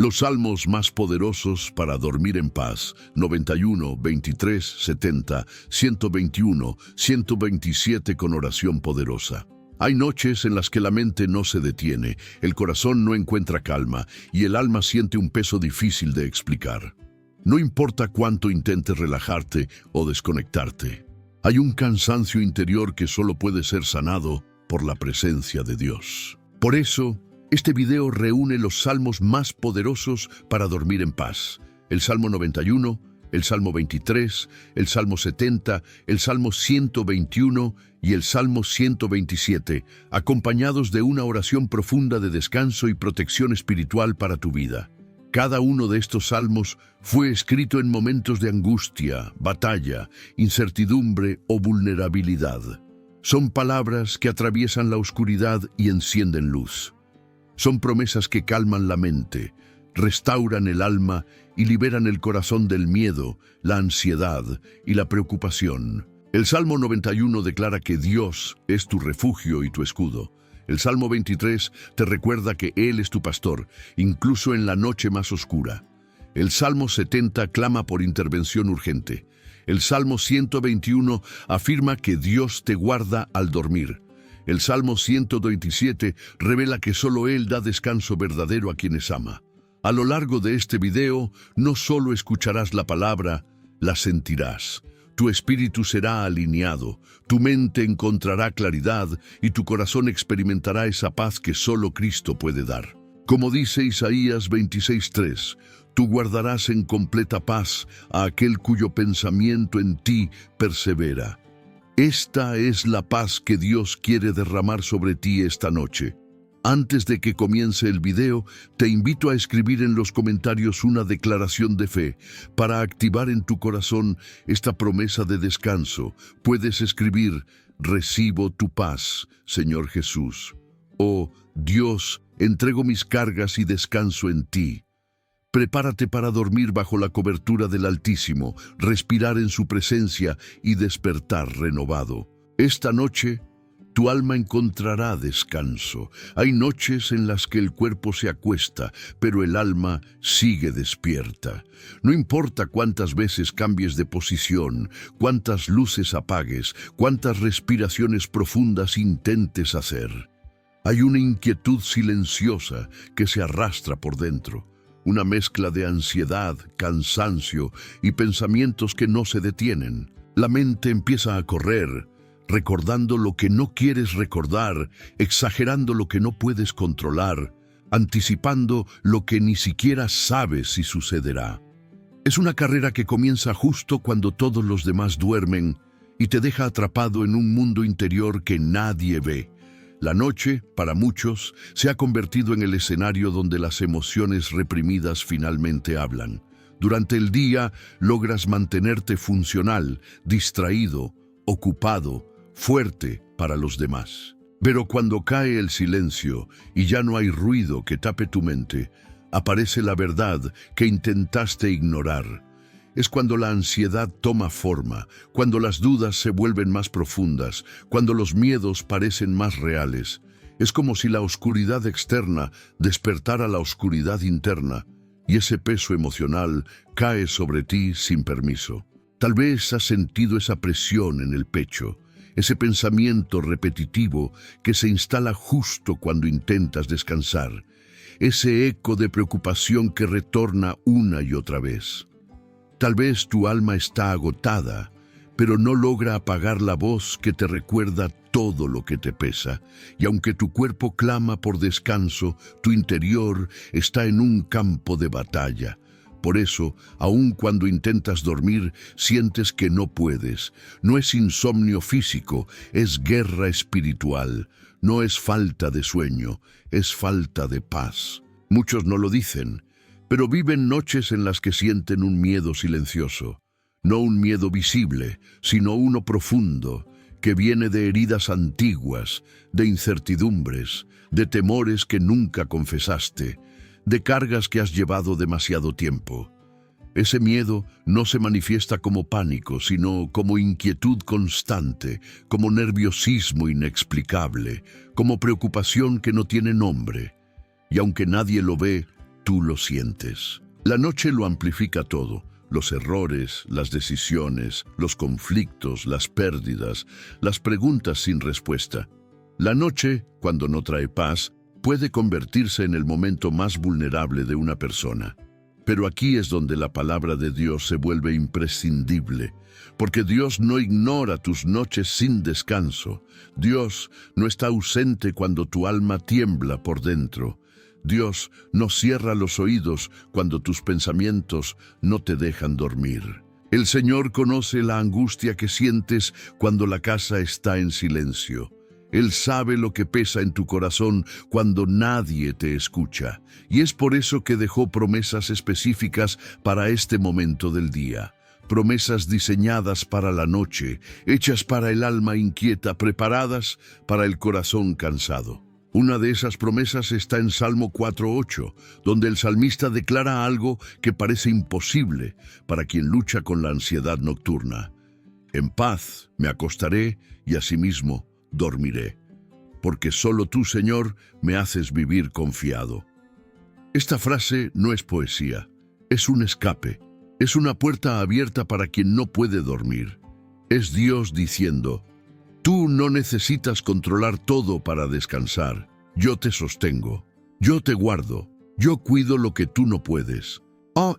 Los salmos más poderosos para dormir en paz: 91, 23, 70, 121, 127 con oración poderosa. Hay noches en las que la mente no se detiene, el corazón no encuentra calma y el alma siente un peso difícil de explicar. No importa cuánto intentes relajarte o desconectarte, hay un cansancio interior que solo puede ser sanado por la presencia de Dios. Por eso, este video reúne los salmos más poderosos para dormir en paz: el Salmo 91, el Salmo 23, el Salmo 70, el Salmo 121 y el Salmo 127, acompañados de una oración profunda de descanso y protección espiritual para tu vida. Cada uno de estos salmos fue escrito en momentos de angustia, batalla, incertidumbre o vulnerabilidad. Son palabras que atraviesan la oscuridad y encienden luz. Son promesas que calman la mente, restauran el alma y liberan el corazón del miedo, la ansiedad y la preocupación. El Salmo 91 declara que Dios es tu refugio y tu escudo. El Salmo 23 te recuerda que Él es tu pastor, incluso en la noche más oscura. El Salmo 70 clama por intervención urgente. El Salmo 121 afirma que Dios te guarda al dormir. El Salmo 127 revela que solo Él da descanso verdadero a quienes ama. A lo largo de este video, no solo escucharás la palabra, la sentirás. Tu espíritu será alineado, tu mente encontrará claridad y tu corazón experimentará esa paz que solo Cristo puede dar. Como dice Isaías 26:3, tú guardarás en completa paz a aquel cuyo pensamiento en ti persevera. Esta es la paz que Dios quiere derramar sobre ti esta noche. Antes de que comience el video, te invito a escribir en los comentarios una declaración de fe para activar en tu corazón esta promesa de descanso. Puedes escribir: recibo tu paz, Señor Jesús. O: Dios, entrego mis cargas y descanso en ti. Prepárate para dormir bajo la cobertura del Altísimo, respirar en su presencia y despertar renovado. Esta noche, tu alma encontrará descanso. Hay noches en las que el cuerpo se acuesta, pero el alma sigue despierta. No importa cuántas veces cambies de posición, cuántas luces apagues, cuántas respiraciones profundas intentes hacer. Hay una inquietud silenciosa que se arrastra por dentro. Una mezcla de ansiedad, cansancio y pensamientos que no se detienen. La mente empieza a correr, recordando lo que no quieres recordar, exagerando lo que no puedes controlar, anticipando lo que ni siquiera sabes si sucederá. Es una carrera que comienza justo cuando todos los demás duermen y te deja atrapado en un mundo interior que nadie ve. La noche, para muchos, se ha convertido en el escenario donde las emociones reprimidas finalmente hablan. Durante el día logras mantenerte funcional, distraído, ocupado, fuerte para los demás. Pero cuando cae el silencio y ya no hay ruido que tape tu mente, aparece la verdad que intentaste ignorar. Es cuando la ansiedad toma forma, cuando las dudas se vuelven más profundas, cuando los miedos parecen más reales. Es como si la oscuridad externa despertara la oscuridad interna y ese peso emocional cae sobre ti sin permiso. Tal vez has sentido esa presión en el pecho, ese pensamiento repetitivo que se instala justo cuando intentas descansar, ese eco de preocupación que retorna una y otra vez. Tal vez tu alma está agotada, pero no logra apagar la voz que te recuerda todo lo que te pesa, y aunque tu cuerpo clama por descanso, tu interior está en un campo de batalla. Por eso, aun cuando intentas dormir, sientes que no puedes. No es insomnio físico, es guerra espiritual. No es falta de sueño, es falta de paz. Muchos no lo dicen, pero viven noches en las que sienten un miedo silencioso. No un miedo visible, sino uno profundo, que viene de heridas antiguas, de incertidumbres, de temores que nunca confesaste, de cargas que has llevado demasiado tiempo. Ese miedo no se manifiesta como pánico, sino como inquietud constante, como nerviosismo inexplicable, como preocupación que no tiene nombre. Y aunque nadie lo ve, tú lo sientes. La noche lo amplifica todo. Los errores, las decisiones, los conflictos, las pérdidas, las preguntas sin respuesta. La noche, cuando no trae paz, puede convertirse en el momento más vulnerable de una persona. Pero aquí es donde la palabra de Dios se vuelve imprescindible, porque Dios no ignora tus noches sin descanso. Dios no está ausente cuando tu alma tiembla por dentro. Dios no cierra los oídos cuando tus pensamientos no te dejan dormir. El Señor conoce la angustia que sientes cuando la casa está en silencio. Él sabe lo que pesa en tu corazón cuando nadie te escucha. Y es por eso que dejó promesas específicas para este momento del día. Promesas diseñadas para la noche, hechas para el alma inquieta, preparadas para el corazón cansado. Una de esas promesas está en Salmo 4:8, donde el salmista declara algo que parece imposible para quien lucha con la ansiedad nocturna. En paz me acostaré y asimismo dormiré, porque solo tú, Señor, me haces vivir confiado. Esta frase no es poesía, es un escape, es una puerta abierta para quien no puede dormir. Es Dios diciendo: tú no necesitas controlar todo para descansar. Yo te sostengo, yo te guardo, yo cuido lo que tú no puedes.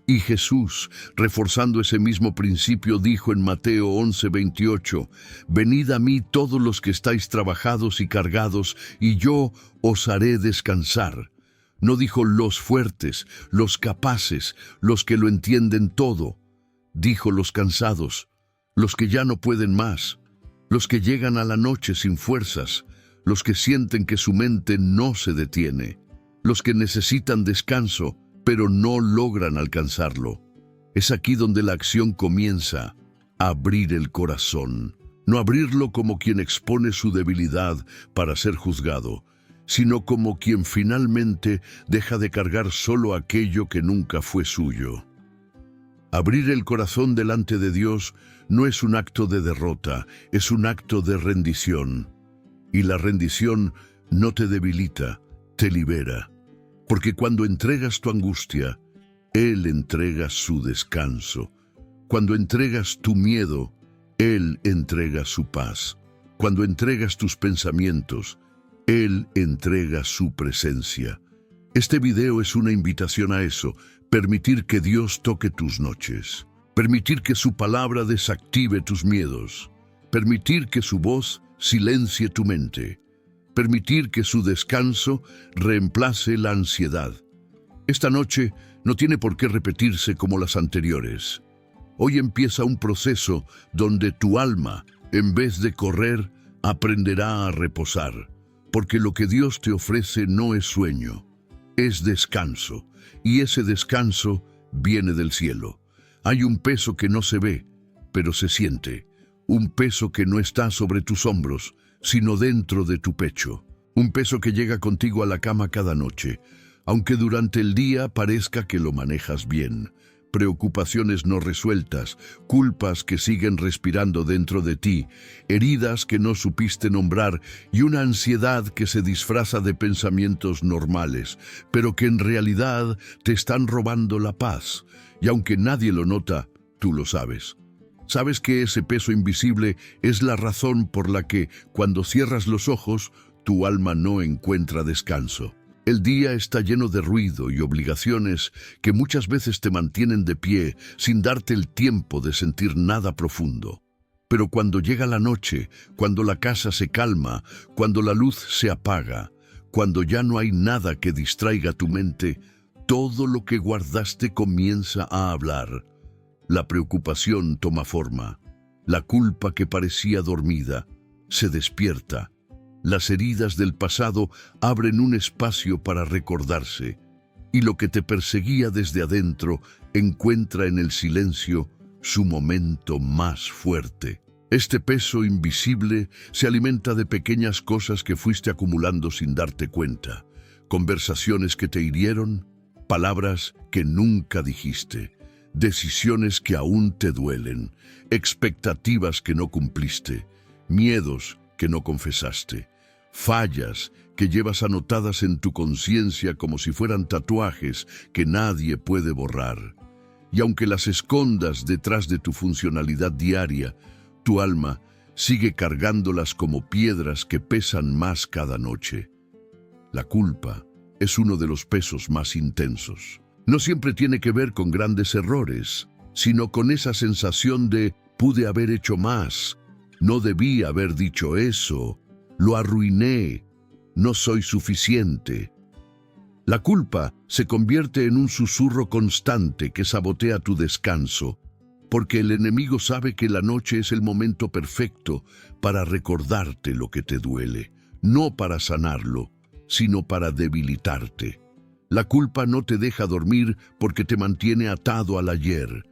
Y Jesús, reforzando ese mismo principio, dijo en Mateo 11:28, venid a mí todos los que estáis trabajados y cargados, y yo os haré descansar. No dijo los fuertes, los capaces, los que lo entienden todo. Dijo los cansados, los que ya no pueden más, los que llegan a la noche sin fuerzas, los que sienten que su mente no se detiene, los que necesitan descanso, pero no logran alcanzarlo. Es aquí donde la acción comienza: abrir el corazón. No abrirlo como quien expone su debilidad para ser juzgado, sino como quien finalmente deja de cargar solo aquello que nunca fue suyo. Abrir el corazón delante de Dios no es un acto de derrota, es un acto de rendición. Y la rendición no te debilita, te libera. Porque cuando entregas tu angustia, Él entrega su descanso. Cuando entregas tu miedo, Él entrega su paz. Cuando entregas tus pensamientos, Él entrega su presencia. Este video es una invitación a eso: permitir que Dios toque tus noches. Permitir que su palabra desactive tus miedos. Permitir que su voz silencie tu mente. Permitir que su descanso reemplace la ansiedad. Esta noche no tiene por qué repetirse como las anteriores. Hoy empieza un proceso donde tu alma, en vez de correr, aprenderá a reposar. Porque lo que Dios te ofrece no es sueño, es descanso. Y ese descanso viene del cielo. Hay un peso que no se ve, pero se siente. Un peso que no está sobre tus hombros, sino dentro de tu pecho. Un peso que llega contigo a la cama cada noche, aunque durante el día parezca que lo manejas bien. Preocupaciones no resueltas, culpas que siguen respirando dentro de ti, heridas que no supiste nombrar y una ansiedad que se disfraza de pensamientos normales, pero que en realidad te están robando la paz. Y aunque nadie lo nota, tú lo sabes. Sabes que ese peso invisible es la razón por la que, cuando cierras los ojos, tu alma no encuentra descanso. El día está lleno de ruido y obligaciones que muchas veces te mantienen de pie sin darte el tiempo de sentir nada profundo. Pero cuando llega la noche, cuando la casa se calma, cuando la luz se apaga, cuando ya no hay nada que distraiga tu mente, todo lo que guardaste comienza a hablar. La preocupación toma forma. La culpa que parecía dormida se despierta. Las heridas del pasado abren un espacio para recordarse, y lo que te perseguía desde adentro encuentra en el silencio su momento más fuerte. Este peso invisible se alimenta de pequeñas cosas que fuiste acumulando sin darte cuenta. Conversaciones que te hirieron, palabras que nunca dijiste, decisiones que aún te duelen, expectativas que no cumpliste, miedos que no confesaste, fallas que llevas anotadas en tu conciencia como si fueran tatuajes que nadie puede borrar. Y aunque las escondas detrás de tu funcionalidad diaria, tu alma sigue cargándolas como piedras que pesan más cada noche. La culpa es uno de los pesos más intensos. No siempre tiene que ver con grandes errores, sino con esa sensación de pude haber hecho más, no debí haber dicho eso, lo arruiné, no soy suficiente. La culpa se convierte en un susurro constante que sabotea tu descanso, porque el enemigo sabe que la noche es el momento perfecto para recordarte lo que te duele, no para sanarlo, sino para debilitarte. La culpa no te deja dormir porque te mantiene atado al ayer,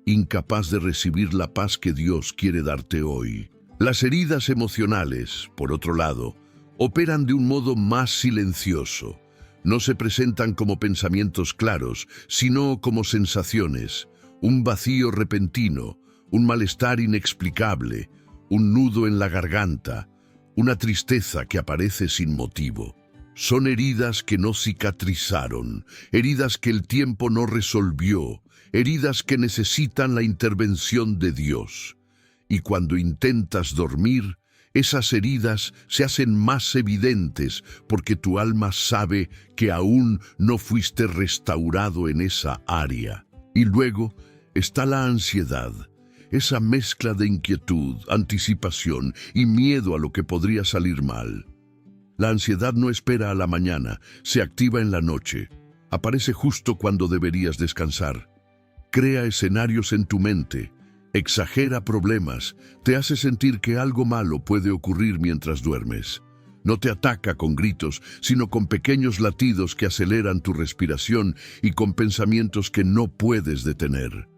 incapaz de recibir la paz que Dios quiere darte hoy. Las heridas emocionales, por otro lado, operan de un modo más silencioso. No se presentan como pensamientos claros, sino como sensaciones, un vacío repentino, un malestar inexplicable, un nudo en la garganta, una tristeza que aparece sin motivo. Son heridas que no cicatrizaron, heridas que el tiempo no resolvió, heridas que necesitan la intervención de Dios. Y cuando intentas dormir, esas heridas se hacen más evidentes porque tu alma sabe que aún no fuiste restaurado en esa área. Y luego está la ansiedad, esa mezcla de inquietud, anticipación y miedo a lo que podría salir mal. La ansiedad no espera a la mañana, se activa en la noche, aparece justo cuando deberías descansar. Crea escenarios en tu mente, exagera problemas, te hace sentir que algo malo puede ocurrir mientras duermes. No te ataca con gritos, sino con pequeños latidos que aceleran tu respiración y con pensamientos que no puedes detener.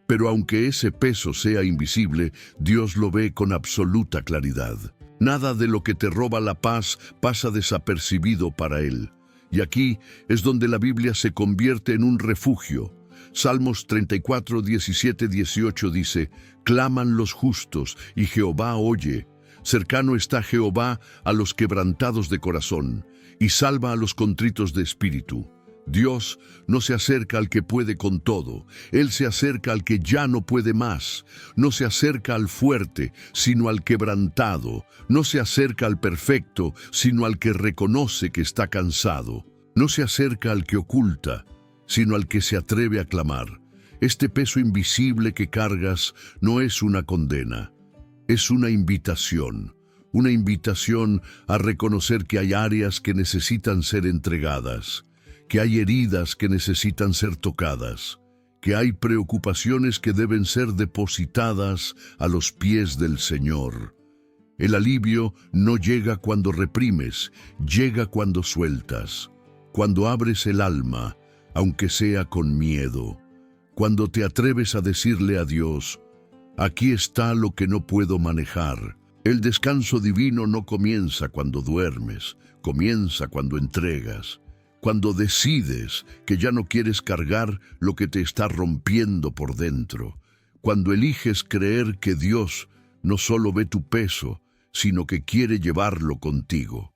Pero aunque ese peso sea invisible, Dios lo ve con absoluta claridad. Nada de lo que te roba la paz pasa desapercibido para Él. Y aquí es donde la Biblia se convierte en un refugio. Salmos 34, 17, 18 dice, «Claman los justos, y Jehová oye. Cercano está Jehová a los quebrantados de corazón, y salva a los contritos de espíritu». Dios no se acerca al que puede con todo, Él se acerca al que ya no puede más. No se acerca al fuerte, sino al quebrantado. No se acerca al perfecto, sino al que reconoce que está cansado. No se acerca al que oculta, sino al que se atreve a clamar. Este peso invisible que cargas no es una condena, es una invitación a reconocer que hay áreas que necesitan ser entregadas, que hay heridas que necesitan ser tocadas, que hay preocupaciones que deben ser depositadas a los pies del Señor. El alivio no llega cuando reprimes, llega cuando sueltas, cuando abres el alma, aunque sea con miedo, cuando te atreves a decirle a Dios, aquí está lo que no puedo manejar. El descanso divino no comienza cuando duermes, comienza cuando entregas, cuando decides que ya no quieres cargar lo que te está rompiendo por dentro, cuando eliges creer que Dios no solo ve tu peso, sino que quiere llevarlo contigo.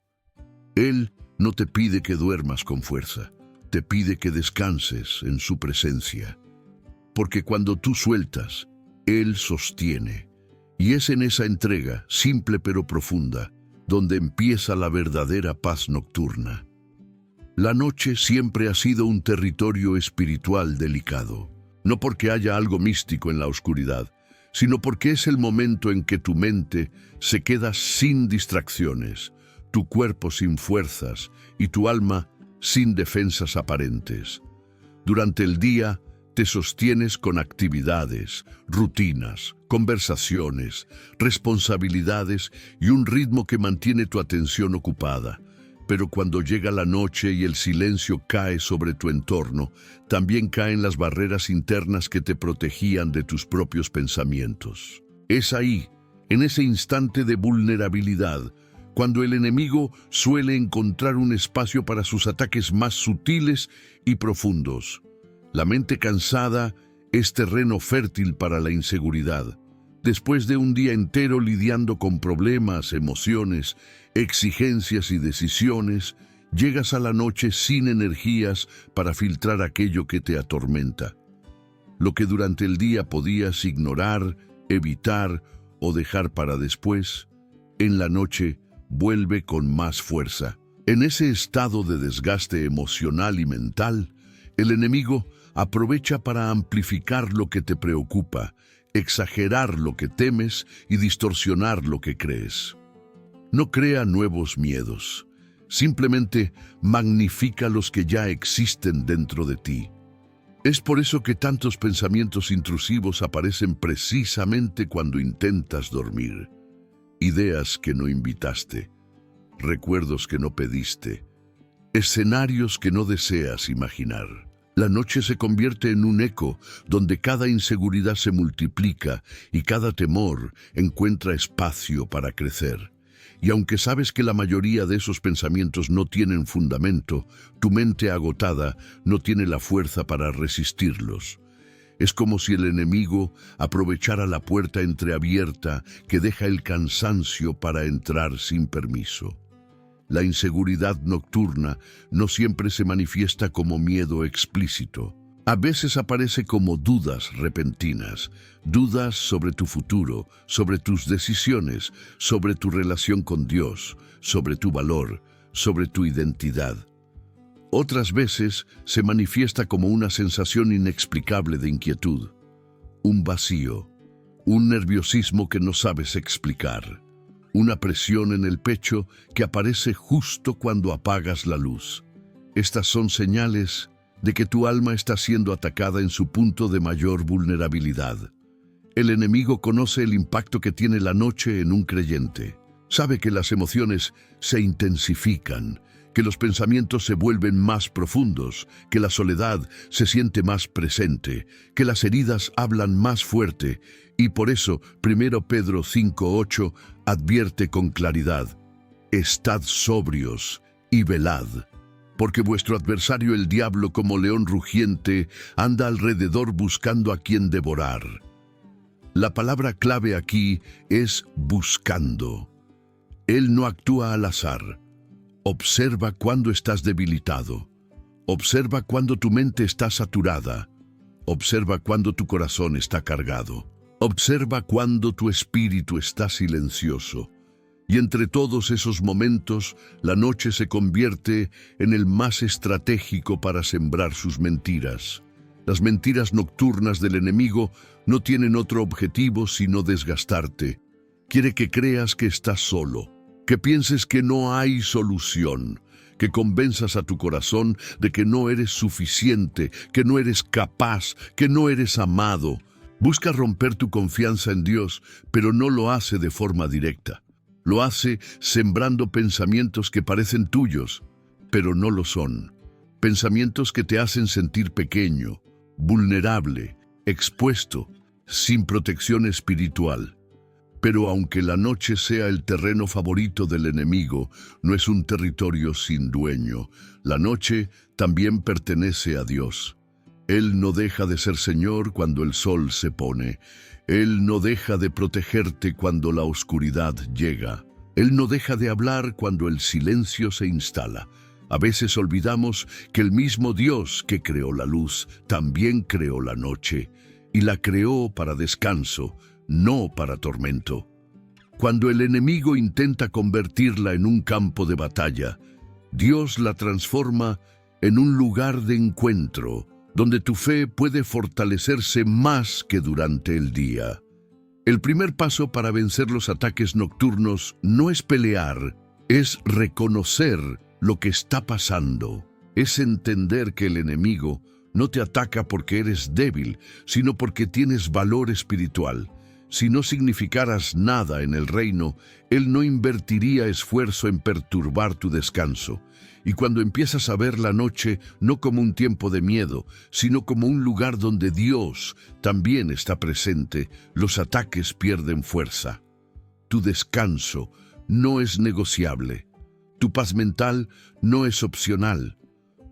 Él no te pide que duermas con fuerza, te pide que descanses en su presencia. Porque cuando tú sueltas, Él sostiene. Y es en esa entrega, simple pero profunda, donde empieza la verdadera paz nocturna. La noche siempre ha sido un territorio espiritual delicado, no porque haya algo místico en la oscuridad, sino porque es el momento en que tu mente se queda sin distracciones, tu cuerpo sin fuerzas y tu alma sin defensas aparentes. Durante el día te sostienes con actividades, rutinas, conversaciones, responsabilidades y un ritmo que mantiene tu atención ocupada. Pero cuando llega la noche y el silencio cae sobre tu entorno, también caen las barreras internas que te protegían de tus propios pensamientos. Es ahí, en ese instante de vulnerabilidad, cuando el enemigo suele encontrar un espacio para sus ataques más sutiles y profundos. La mente cansada es terreno fértil para la inseguridad, Después de un día entero lidiando con problemas, emociones, exigencias y decisiones, llegas a la noche sin energías para filtrar aquello que te atormenta. Lo que durante el día podías ignorar, evitar o dejar para después, en la noche vuelve con más fuerza. En ese estado de desgaste emocional y mental, el enemigo aprovecha para amplificar lo que te preocupa, exagerar lo que temes y distorsionar lo que crees. No crea nuevos miedos, simplemente magnifica los que ya existen dentro de ti. Es por eso que tantos pensamientos intrusivos aparecen precisamente cuando intentas dormir. Ideas que no invitaste, recuerdos que no pediste, escenarios que no deseas imaginar. La noche se convierte en un eco donde cada inseguridad se multiplica y cada temor encuentra espacio para crecer. Y aunque sabes que la mayoría de esos pensamientos no tienen fundamento, tu mente agotada no tiene la fuerza para resistirlos. Es como si el enemigo aprovechara la puerta entreabierta que deja el cansancio para entrar sin permiso. La inseguridad nocturna no siempre se manifiesta como miedo explícito. A veces aparece como dudas repentinas, dudas sobre tu futuro, sobre tus decisiones, sobre tu relación con Dios, sobre tu valor, sobre tu identidad. Otras veces se manifiesta como una sensación inexplicable de inquietud, un vacío, un nerviosismo que no sabes explicar, una presión en el pecho que aparece justo cuando apagas la luz. Estas son señales de que tu alma está siendo atacada en su punto de mayor vulnerabilidad. El enemigo conoce el impacto que tiene la noche en un creyente. Sabe que las emociones se intensifican, que los pensamientos se vuelven más profundos, que la soledad se siente más presente, que las heridas hablan más fuerte, y por eso 1 Pedro 5:8 advierte con claridad: estad sobrios y velad, porque vuestro adversario el diablo, como león rugiente, anda alrededor buscando a quien devorar. La palabra clave aquí es buscando. Él no actúa al azar. Observa cuando estás debilitado. Observa cuando tu mente está saturada. Observa cuando tu corazón está cargado. Observa cuando tu espíritu está silencioso. Y entre todos esos momentos, la noche se convierte en el más estratégico para sembrar sus mentiras. Las mentiras nocturnas del enemigo no tienen otro objetivo sino desgastarte. Quiere que creas que estás solo, que pienses que no hay solución, que convenzas a tu corazón de que no eres suficiente, que no eres capaz, que no eres amado. Busca romper tu confianza en Dios, pero no lo hace de forma directa. Lo hace sembrando pensamientos que parecen tuyos, pero no lo son. Pensamientos que te hacen sentir pequeño, vulnerable, expuesto, sin protección espiritual. Pero aunque la noche sea el terreno favorito del enemigo, no es un territorio sin dueño. La noche también pertenece a Dios. Él no deja de ser Señor cuando el sol se pone. Él no deja de protegerte cuando la oscuridad llega. Él no deja de hablar cuando el silencio se instala. A veces olvidamos que el mismo Dios que creó la luz también creó la noche, y la creó para descanso, no para tormento. Cuando el enemigo intenta convertirla en un campo de batalla, Dios la transforma en un lugar de encuentro, donde tu fe puede fortalecerse más que durante el día. El primer paso para vencer los ataques nocturnos no es pelear, es reconocer lo que está pasando. Es entender que el enemigo no te ataca porque eres débil, sino porque tienes valor espiritual. Si no significaras nada en el reino, Él no invertiría esfuerzo en perturbar tu descanso. Y cuando empiezas a ver la noche no como un tiempo de miedo, sino como un lugar donde Dios también está presente, los ataques pierden fuerza. Tu descanso no es negociable. Tu paz mental no es opcional.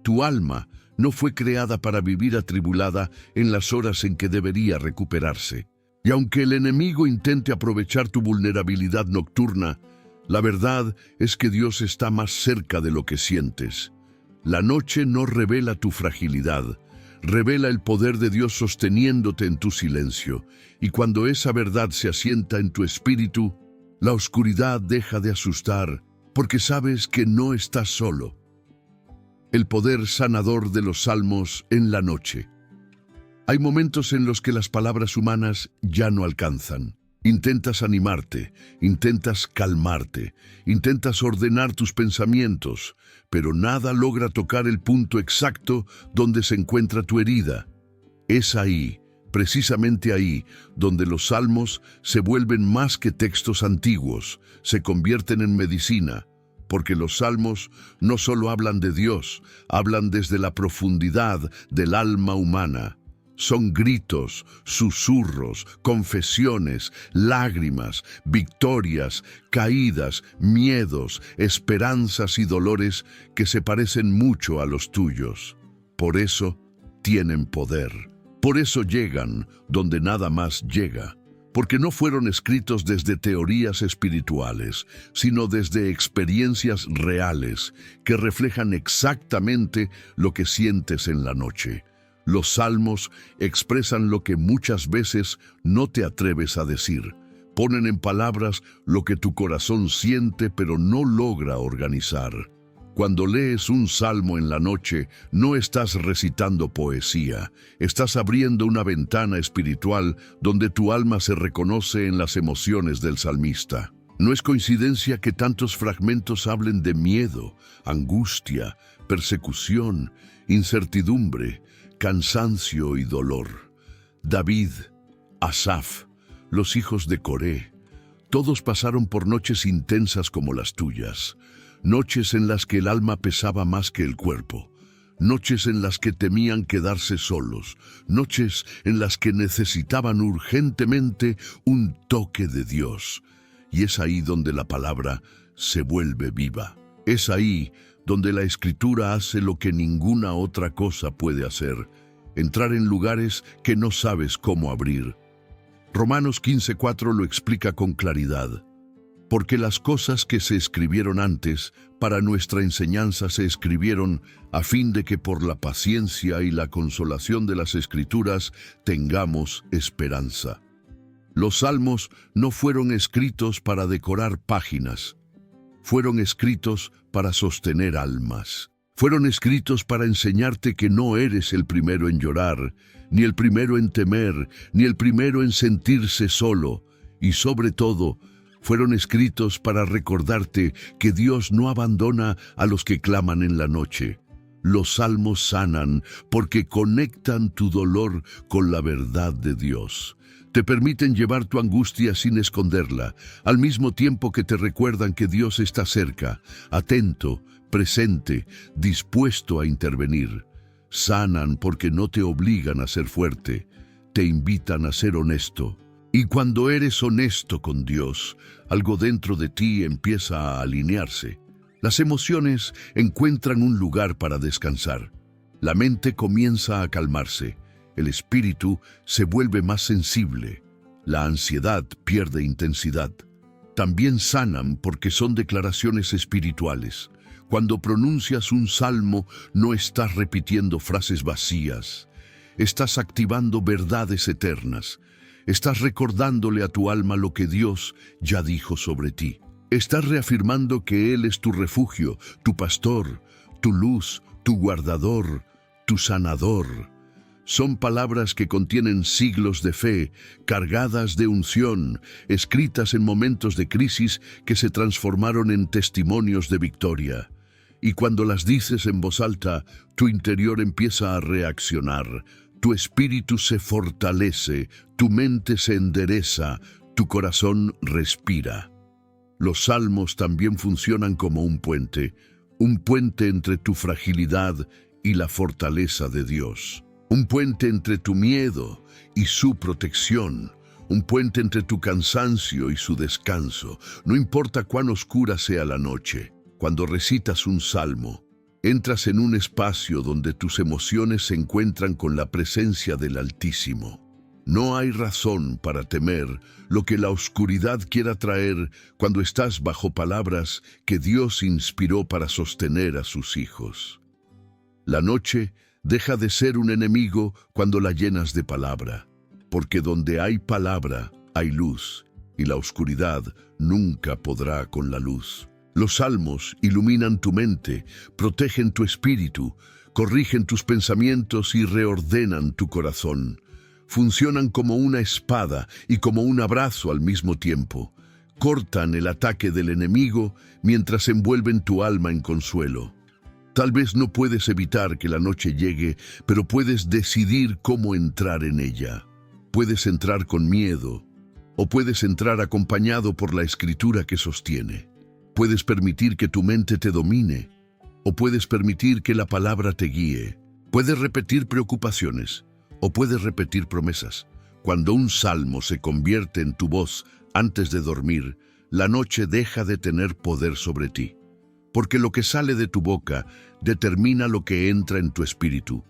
Tu alma no fue creada para vivir atribulada en las horas en que debería recuperarse. Y aunque el enemigo intente aprovechar tu vulnerabilidad nocturna, la verdad es que Dios está más cerca de lo que sientes. La noche no revela tu fragilidad, revela el poder de Dios sosteniéndote en tu silencio. Y cuando esa verdad se asienta en tu espíritu, la oscuridad deja de asustar, porque sabes que no estás solo. El poder sanador de los salmos en la noche. Hay momentos en los que las palabras humanas ya no alcanzan. Intentas animarte, intentas calmarte, intentas ordenar tus pensamientos, pero nada logra tocar el punto exacto donde se encuentra tu herida. Es ahí, precisamente ahí, donde los salmos se vuelven más que textos antiguos, se convierten en medicina, porque los salmos no solo hablan de Dios, hablan desde la profundidad del alma humana. Son gritos, susurros, confesiones, lágrimas, victorias, caídas, miedos, esperanzas y dolores que se parecen mucho a los tuyos. Por eso tienen poder. Por eso llegan donde nada más llega. Porque no fueron escritos desde teorías espirituales, sino desde experiencias reales que reflejan exactamente lo que sientes en la noche. Los salmos expresan lo que muchas veces no te atreves a decir. Ponen en palabras lo que tu corazón siente pero no logra organizar. Cuando lees un salmo en la noche, no estás recitando poesía, estás abriendo una ventana espiritual donde tu alma se reconoce en las emociones del salmista. No es coincidencia que tantos fragmentos hablen de miedo, angustia, persecución, incertidumbre, cansancio y dolor. David, Asaf, los hijos de Coré, todos pasaron por noches intensas como las tuyas, noches en las que el alma pesaba más que el cuerpo, noches en las que temían quedarse solos, noches en las que necesitaban urgentemente un toque de Dios. Y es ahí donde la palabra se vuelve viva. Es ahí donde la Escritura hace lo que ninguna otra cosa puede hacer, entrar en lugares que no sabes cómo abrir. Romanos 15:4 lo explica con claridad. Porque las cosas que se escribieron antes, para nuestra enseñanza se escribieron, a fin de que por la paciencia y la consolación de las Escrituras tengamos esperanza. Los salmos no fueron escritos para decorar páginas, fueron escritos para sostener almas. Fueron escritos para enseñarte que no eres el primero en llorar, ni el primero en temer, ni el primero en sentirse solo. Y sobre todo, fueron escritos para recordarte que Dios no abandona a los que claman en la noche. Los salmos sanan porque conectan tu dolor con la verdad de Dios. Te permiten llevar tu angustia sin esconderla, al mismo tiempo que te recuerdan que Dios está cerca, atento, presente, dispuesto a intervenir. Sanan porque no te obligan a ser fuerte, te invitan a ser honesto. Y cuando eres honesto con Dios, algo dentro de ti empieza a alinearse. Las emociones encuentran un lugar para descansar. La mente comienza a calmarse. El espíritu se vuelve más sensible. La ansiedad pierde intensidad. También sanan porque son declaraciones espirituales. Cuando pronuncias un salmo, no estás repitiendo frases vacías. Estás activando verdades eternas. Estás recordándole a tu alma lo que Dios ya dijo sobre ti. Estás reafirmando que Él es tu refugio, tu pastor, tu luz, tu guardador, tu sanador. Son palabras que contienen siglos de fe, cargadas de unción, escritas en momentos de crisis que se transformaron en testimonios de victoria. Y cuando las dices en voz alta, tu interior empieza a reaccionar. Tu espíritu se fortalece, tu mente se endereza, tu corazón respira. Los salmos también funcionan como un puente entre tu fragilidad y la fortaleza de Dios. Un puente entre tu miedo y su protección. Un puente entre tu cansancio y su descanso. No importa cuán oscura sea la noche, cuando recitas un salmo, entras en un espacio donde tus emociones se encuentran con la presencia del Altísimo. No hay razón para temer lo que la oscuridad quiera traer cuando estás bajo palabras que Dios inspiró para sostener a sus hijos. La noche deja de ser un enemigo cuando la llenas de palabra, porque donde hay palabra hay luz, y la oscuridad nunca podrá con la luz. Los salmos iluminan tu mente, protegen tu espíritu, corrigen tus pensamientos y reordenan tu corazón. Funcionan como una espada y como un abrazo al mismo tiempo. Cortan el ataque del enemigo mientras envuelven tu alma en consuelo. Tal vez no puedes evitar que la noche llegue, pero puedes decidir cómo entrar en ella. Puedes entrar con miedo, o puedes entrar acompañado por la escritura que sostiene. Puedes permitir que tu mente te domine, o puedes permitir que la palabra te guíe. Puedes repetir preocupaciones, o puedes repetir promesas. Cuando un salmo se convierte en tu voz antes de dormir, la noche deja de tener poder sobre ti. Porque lo que sale de tu boca determina lo que entra en tu espíritu.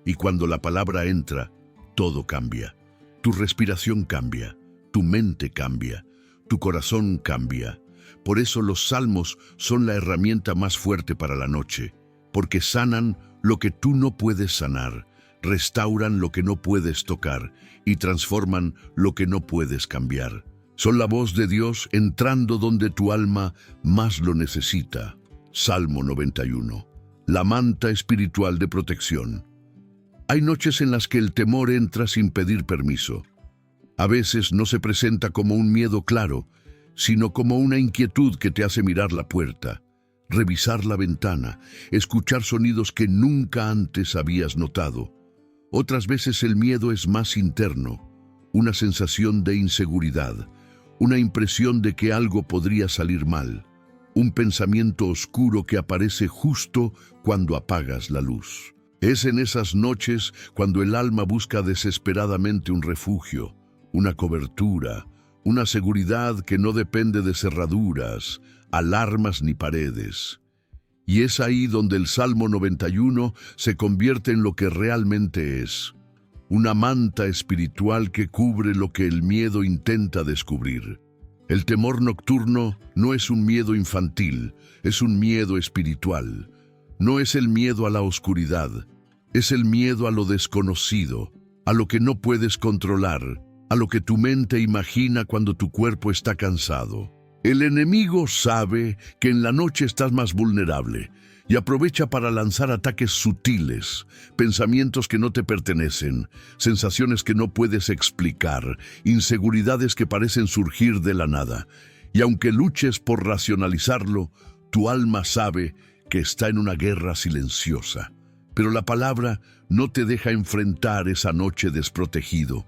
Y cuando la palabra entra, todo cambia. Tu respiración cambia, tu mente cambia, tu corazón cambia. Por eso los salmos son la herramienta más fuerte para la noche, porque sanan lo que tú no puedes sanar, restauran lo que no puedes tocar y transforman lo que no puedes cambiar. Son la voz de Dios entrando donde tu alma más lo necesita. Salmo 91. La manta espiritual de protección. Hay noches en las que el temor entra sin pedir permiso. A veces no se presenta como un miedo claro, sino como una inquietud que te hace mirar la puerta, revisar la ventana, escuchar sonidos que nunca antes habías notado. Otras veces el miedo es más interno, una sensación de inseguridad, una impresión de que algo podría salir mal, un pensamiento oscuro que aparece justo cuando apagas la luz. Es en esas noches cuando el alma busca desesperadamente un refugio, una cobertura, una seguridad que no depende de cerraduras, alarmas ni paredes. Y es ahí donde el Salmo 91 se convierte en lo que realmente es, una manta espiritual que cubre lo que el miedo intenta descubrir. El temor nocturno no es un miedo infantil, es un miedo espiritual. No es el miedo a la oscuridad, es el miedo a lo desconocido, a lo que no puedes controlar, a lo que tu mente imagina cuando tu cuerpo está cansado. El enemigo sabe que en la noche estás más vulnerable y aprovecha para lanzar ataques sutiles, pensamientos que no te pertenecen, sensaciones que no puedes explicar, inseguridades que parecen surgir de la nada. Y aunque luches por racionalizarlo, tu alma sabe que está en una guerra silenciosa. Pero la palabra no te deja enfrentar esa noche desprotegido.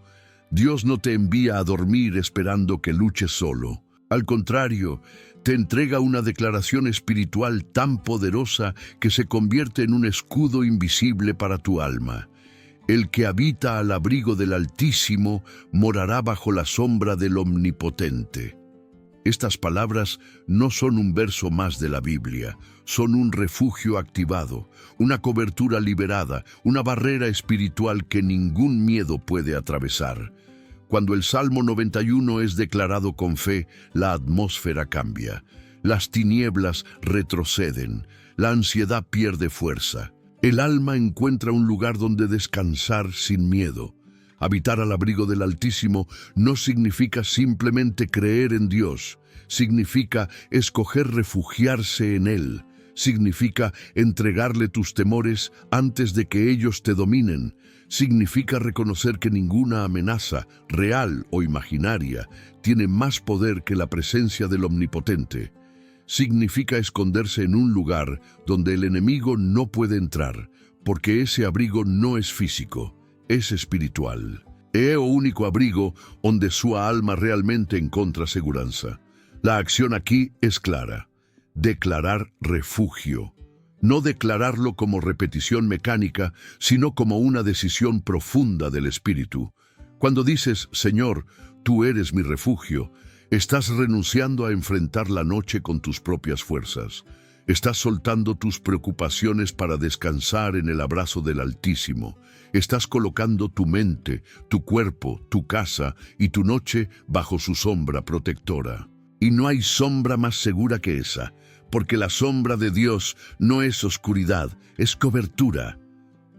Dios no te envía a dormir esperando que luches solo. Al contrario, te entrega una declaración espiritual tan poderosa que se convierte en un escudo invisible para tu alma. El que habita al abrigo del Altísimo morará bajo la sombra del Omnipotente. Estas palabras no son un verso más de la Biblia, son un refugio activado, una cobertura liberada, una barrera espiritual que ningún miedo puede atravesar. Cuando el Salmo 91 es declarado con fe, la atmósfera cambia. Las tinieblas retroceden, la ansiedad pierde fuerza. El alma encuentra un lugar donde descansar sin miedo. Habitar al abrigo del Altísimo no significa simplemente creer en Dios, significa escoger refugiarse en Él, significa entregarle tus temores antes de que ellos te dominen, significa reconocer que ninguna amenaza, real o imaginaria, tiene más poder que la presencia del Omnipotente. Significa esconderse en un lugar donde el enemigo no puede entrar, porque ese abrigo no es físico, es espiritual. É o único abrigo onde sua alma realmente encontra segurança. La acción aquí es clara: declarar refugio. No declararlo como repetición mecánica, sino como una decisión profunda del espíritu. Cuando dices, Señor, tú eres mi refugio, estás renunciando a enfrentar la noche con tus propias fuerzas. Estás soltando tus preocupaciones para descansar en el abrazo del Altísimo. Estás colocando tu mente, tu cuerpo, tu casa y tu noche bajo su sombra protectora. Y no hay sombra más segura que esa, porque la sombra de Dios no es oscuridad, es cobertura.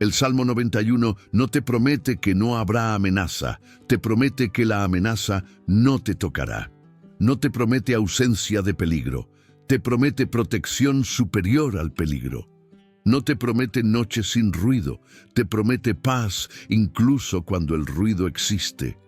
El Salmo 91 no te promete que no habrá amenaza, te promete que la amenaza no te tocará. No te promete ausencia de peligro, te promete protección superior al peligro. No te promete noches sin ruido, te promete paz incluso cuando el ruido existe.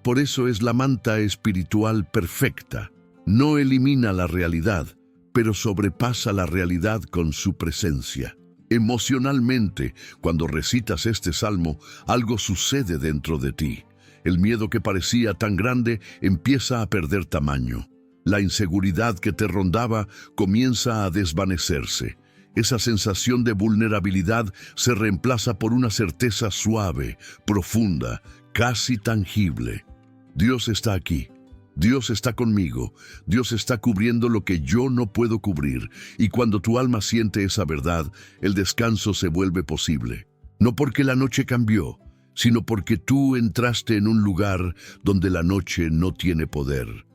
Por eso es la manta espiritual perfecta. No elimina la realidad, pero sobrepasa la realidad con su presencia. Emocionalmente, cuando recitas este salmo, algo sucede dentro de ti. El miedo que parecía tan grande empieza a perder tamaño. La inseguridad que te rondaba comienza a desvanecerse. Esa sensación de vulnerabilidad se reemplaza por una certeza suave, profunda, casi tangible. Dios está aquí. Dios está conmigo. Dios está cubriendo lo que yo no puedo cubrir. Y cuando tu alma siente esa verdad, el descanso se vuelve posible. No porque la noche cambió, sino porque tú entraste en un lugar donde la noche no tiene poder.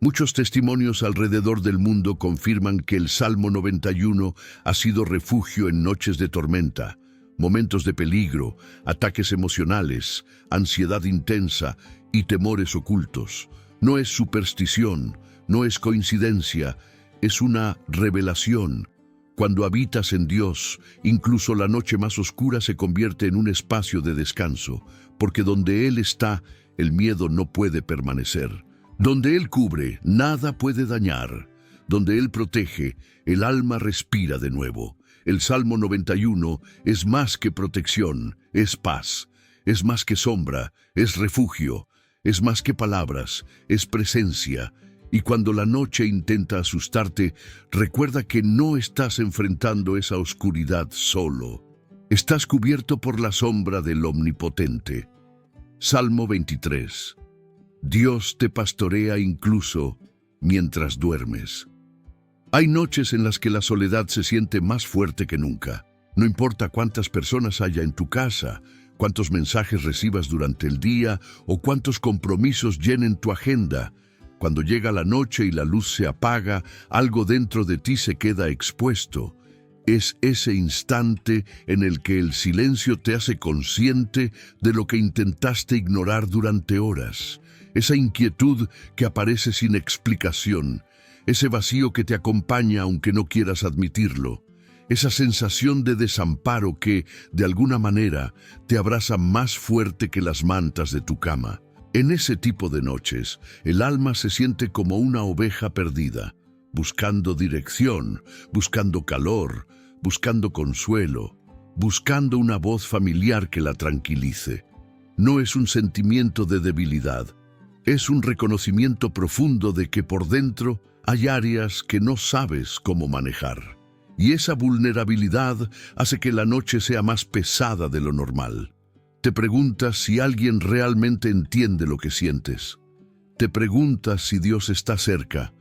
Muchos testimonios alrededor del mundo confirman que el Salmo 91 ha sido refugio en noches de tormenta, momentos de peligro, ataques emocionales, ansiedad intensa y temores ocultos. No es superstición, no es coincidencia, es una revelación. Cuando habitas en Dios, incluso la noche más oscura se convierte en un espacio de descanso, porque donde Él está, el miedo no puede permanecer. Donde Él cubre, nada puede dañar. Donde Él protege, el alma respira de nuevo. El Salmo 91 es más que protección, es paz. Es más que sombra, es refugio. Es más que palabras, es presencia. Y cuando la noche intenta asustarte, recuerda que no estás enfrentando esa oscuridad solo. Estás cubierto por la sombra del Omnipotente. Salmo 23. Dios te pastorea incluso mientras duermes. Hay noches en las que la soledad se siente más fuerte que nunca. No importa cuántas personas haya en tu casa, cuántos mensajes recibas durante el día o cuántos compromisos llenen tu agenda. Cuando llega la noche y la luz se apaga, algo dentro de ti se queda expuesto. Es ese instante en el que el silencio te hace consciente de lo que intentaste ignorar durante horas. Esa inquietud que aparece sin explicación, ese vacío que te acompaña aunque no quieras admitirlo, esa sensación de desamparo que, de alguna manera, te abraza más fuerte que las mantas de tu cama. En ese tipo de noches, el alma se siente como una oveja perdida, buscando dirección, buscando calor, buscando consuelo, buscando una voz familiar que la tranquilice. No es un sentimiento de debilidad, es un reconocimiento profundo de que por dentro hay áreas que no sabes cómo manejar. Y esa vulnerabilidad hace que la noche sea más pesada de lo normal. Te preguntas si alguien realmente entiende lo que sientes. Te preguntas si Dios está cerca.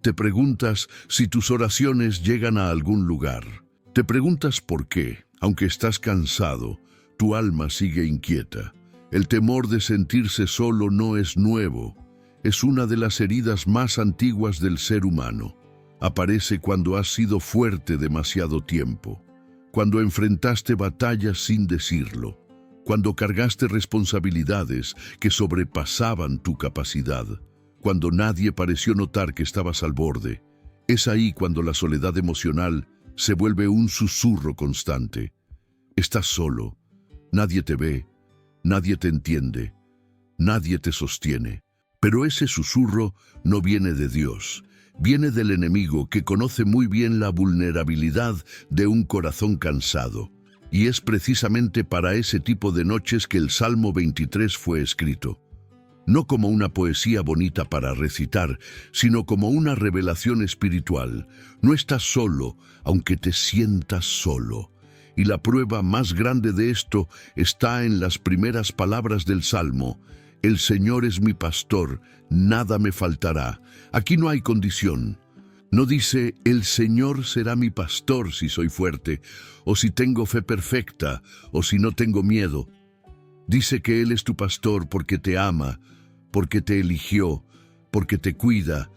Te preguntas si tus oraciones llegan a algún lugar. Te preguntas por qué, aunque estás cansado, tu alma sigue inquieta. El temor de sentirse solo no es nuevo. Es una de las heridas más antiguas del ser humano. Aparece cuando has sido fuerte demasiado tiempo, cuando enfrentaste batallas sin decirlo, cuando cargaste responsabilidades que sobrepasaban tu capacidad, cuando nadie pareció notar que estabas al borde. Es ahí cuando la soledad emocional se vuelve un susurro constante. Estás solo, nadie te ve, nadie te entiende, nadie te sostiene. Pero ese susurro no viene de Dios, viene del enemigo que conoce muy bien la vulnerabilidad de un corazón cansado. Y es precisamente para ese tipo de noches que el Salmo 23 fue escrito. No como una poesía bonita para recitar, sino como una revelación espiritual. No estás solo, aunque te sientas solo. Y la prueba más grande de esto está en las primeras palabras del Salmo. El Señor es mi pastor, nada me faltará. Aquí no hay condición. No dice, el Señor será mi pastor si soy fuerte, o si tengo fe perfecta, o si no tengo miedo. Dice que Él es tu pastor porque te ama, porque te eligió, porque te cuida,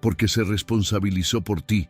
porque se responsabilizó por ti.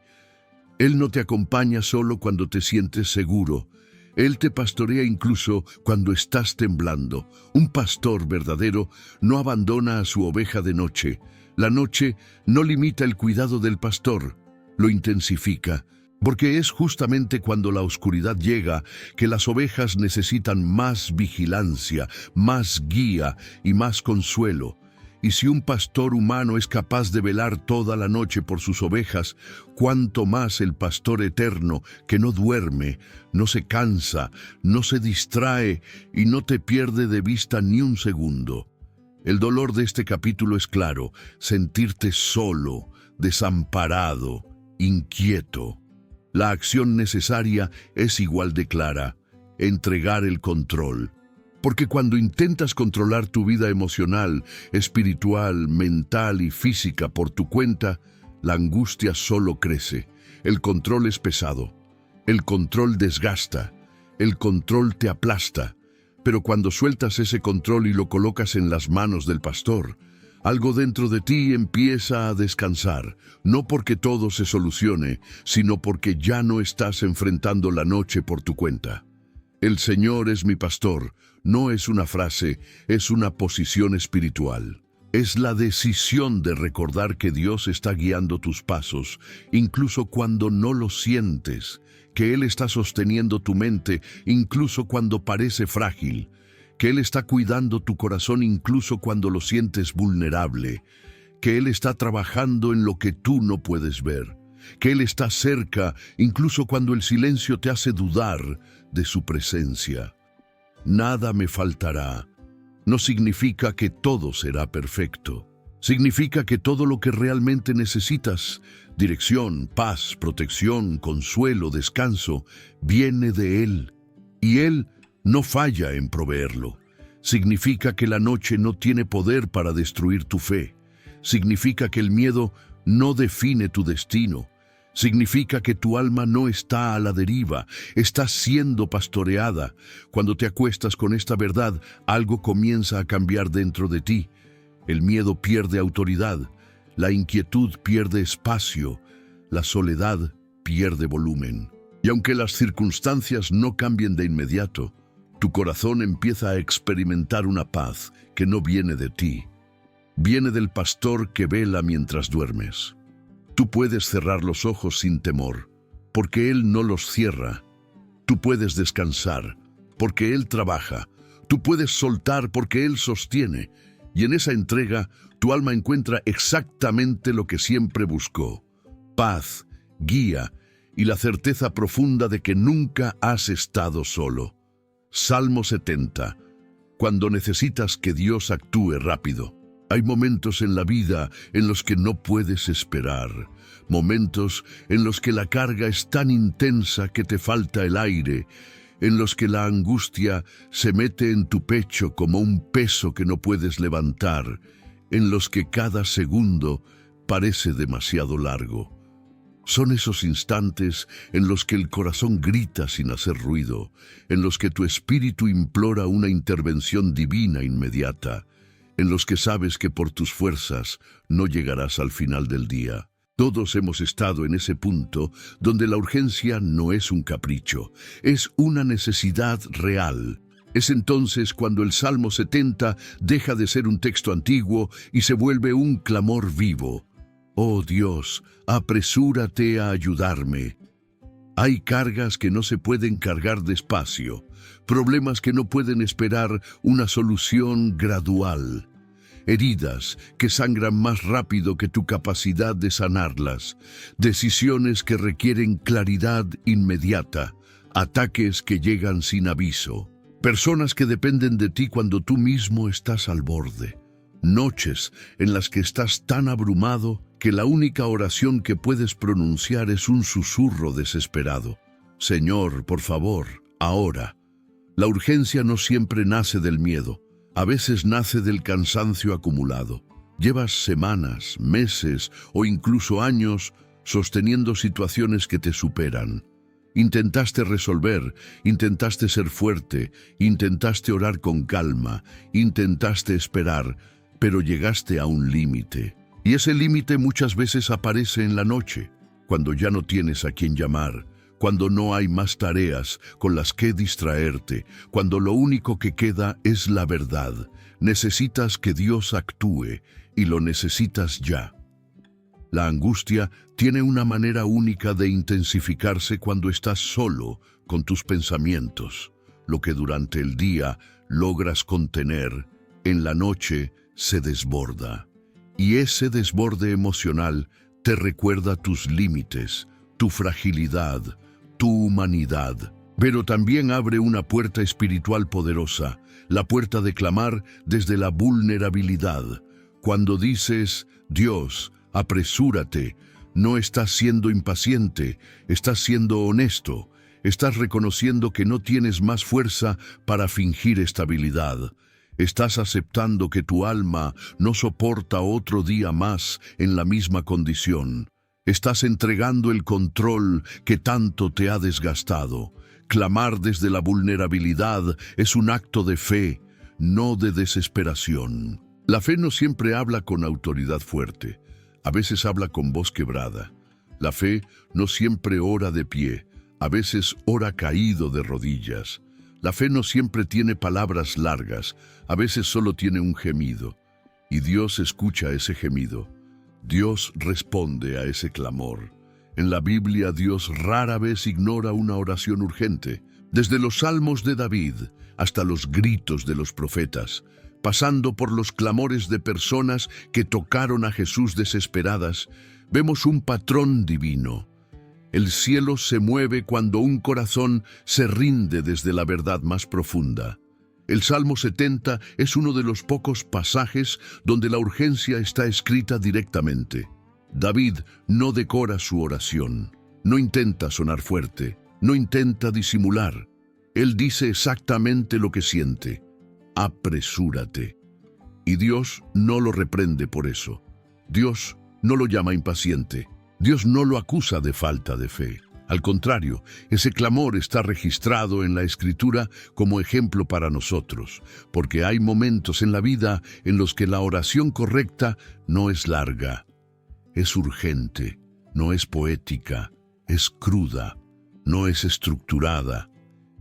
Él no te acompaña solo cuando te sientes seguro. Él te pastorea incluso cuando estás temblando. Un pastor verdadero no abandona a su oveja de noche. La noche no limita el cuidado del pastor, lo intensifica, porque es justamente cuando la oscuridad llega que las ovejas necesitan más vigilancia, más guía y más consuelo. Y si un pastor humano es capaz de velar toda la noche por sus ovejas, cuánto más el pastor eterno que no duerme, no se cansa, no se distrae y no te pierde de vista ni un segundo. El dolor de este capítulo es claro: sentirte solo, desamparado, inquieto. La acción necesaria es igual de clara: entregar el control. Porque cuando intentas controlar tu vida emocional, espiritual, mental y física por tu cuenta, la angustia solo crece. El control es pesado. El control desgasta. El control te aplasta. Pero cuando sueltas ese control y lo colocas en las manos del pastor, algo dentro de ti empieza a descansar, no porque todo se solucione, sino porque ya no estás enfrentando la noche por tu cuenta. El Señor es mi pastor no es una frase, es una posición espiritual. Es la decisión de recordar que Dios está guiando tus pasos, incluso cuando no lo sientes, que Él está sosteniendo tu mente, incluso cuando parece frágil, que Él está cuidando tu corazón incluso cuando lo sientes vulnerable, que Él está trabajando en lo que tú no puedes ver, que Él está cerca incluso cuando el silencio te hace dudar de su presencia. Nada me faltará no significa que todo será perfecto. Significa que todo lo que realmente necesitas, dirección, paz, protección, consuelo, descanso, viene de Él. Y Él no falla en proveerlo. Significa que la noche no tiene poder para destruir tu fe. Significa que el miedo no define tu destino. Significa que tu alma no está a la deriva, está siendo pastoreada. Cuando te acuestas con esta verdad, algo comienza a cambiar dentro de ti. El miedo pierde autoridad, la inquietud pierde espacio, la soledad pierde volumen. Y aunque las circunstancias no cambien de inmediato, tu corazón empieza a experimentar una paz que no viene de ti. Viene del pastor que vela mientras duermes. Tú puedes cerrar los ojos sin temor, porque Él no los cierra. Tú puedes descansar, porque Él trabaja. Tú puedes soltar, porque Él sostiene. Y en esa entrega, tu alma encuentra exactamente lo que siempre buscó: paz, guía y la certeza profunda de que nunca has estado solo. Salmo 70. Cuando necesitas que Dios actúe rápido. Hay momentos en la vida en los que no puedes esperar, momentos en los que la carga es tan intensa que te falta el aire, en los que la angustia se mete en tu pecho como un peso que no puedes levantar, en los que cada segundo parece demasiado largo. Son esos instantes en los que el corazón grita sin hacer ruido, en los que tu espíritu implora una intervención divina inmediata, en los que sabes que por tus fuerzas no llegarás al final del día. Todos hemos estado en ese punto donde la urgencia no es un capricho, es una necesidad real. Es entonces cuando el Salmo 70 deja de ser un texto antiguo y se vuelve un clamor vivo. Oh Dios, apresúrate a ayudarme. Hay cargas que no se pueden cargar despacio, problemas que no pueden esperar una solución gradual, heridas que sangran más rápido que tu capacidad de sanarlas, decisiones que requieren claridad inmediata, ataques que llegan sin aviso, personas que dependen de ti cuando tú mismo estás al borde, noches en las que estás tan abrumado que la única oración que puedes pronunciar es un susurro desesperado: Señor, por favor, ahora. La urgencia no siempre nace del miedo, a veces nace del cansancio acumulado. Llevas semanas, meses o incluso años sosteniendo situaciones que te superan. Intentaste resolver, intentaste ser fuerte, intentaste orar con calma, intentaste esperar, pero llegaste a un límite. Y ese límite muchas veces aparece en la noche, cuando ya no tienes a quién llamar, cuando no hay más tareas con las que distraerte, cuando lo único que queda es la verdad. Necesitas que Dios actúe y lo necesitas ya. La angustia tiene una manera única de intensificarse cuando estás solo con tus pensamientos. Lo que durante el día logras contener, en la noche se desborda. Y ese desborde emocional te recuerda tus límites, tu fragilidad, tu humanidad. Pero también abre una puerta espiritual poderosa, la puerta de clamar desde la vulnerabilidad. Cuando dices, Dios, apresúrate, no estás siendo impaciente, estás siendo honesto, estás reconociendo que no tienes más fuerza para fingir estabilidad. Estás aceptando que tu alma no soporta otro día más en la misma condición. Estás entregando el control que tanto te ha desgastado. Clamar desde la vulnerabilidad es un acto de fe, no de desesperación. La fe no siempre habla con autoridad fuerte. A veces habla con voz quebrada. La fe no siempre ora de pie, a veces ora caído de rodillas. La fe no siempre tiene palabras largas, a veces solo tiene un gemido. Y Dios escucha ese gemido. Dios responde a ese clamor. En la Biblia, Dios rara vez ignora una oración urgente. Desde los salmos de David hasta los gritos de los profetas, pasando por los clamores de personas que tocaron a Jesús desesperadas, vemos un patrón divino. El cielo se mueve cuando un corazón se rinde desde la verdad más profunda. El Salmo 70 es uno de los pocos pasajes donde la urgencia está escrita directamente. David no decora su oración, no intenta sonar fuerte, no intenta disimular. Él dice exactamente lo que siente. Apresúrate. Y Dios no lo reprende por eso. Dios no lo llama impaciente. Dios no lo acusa de falta de fe. Al contrario, ese clamor está registrado en la Escritura como ejemplo para nosotros, porque hay momentos en la vida en los que la oración correcta no es larga, es urgente, no es poética, es cruda, no es estructurada,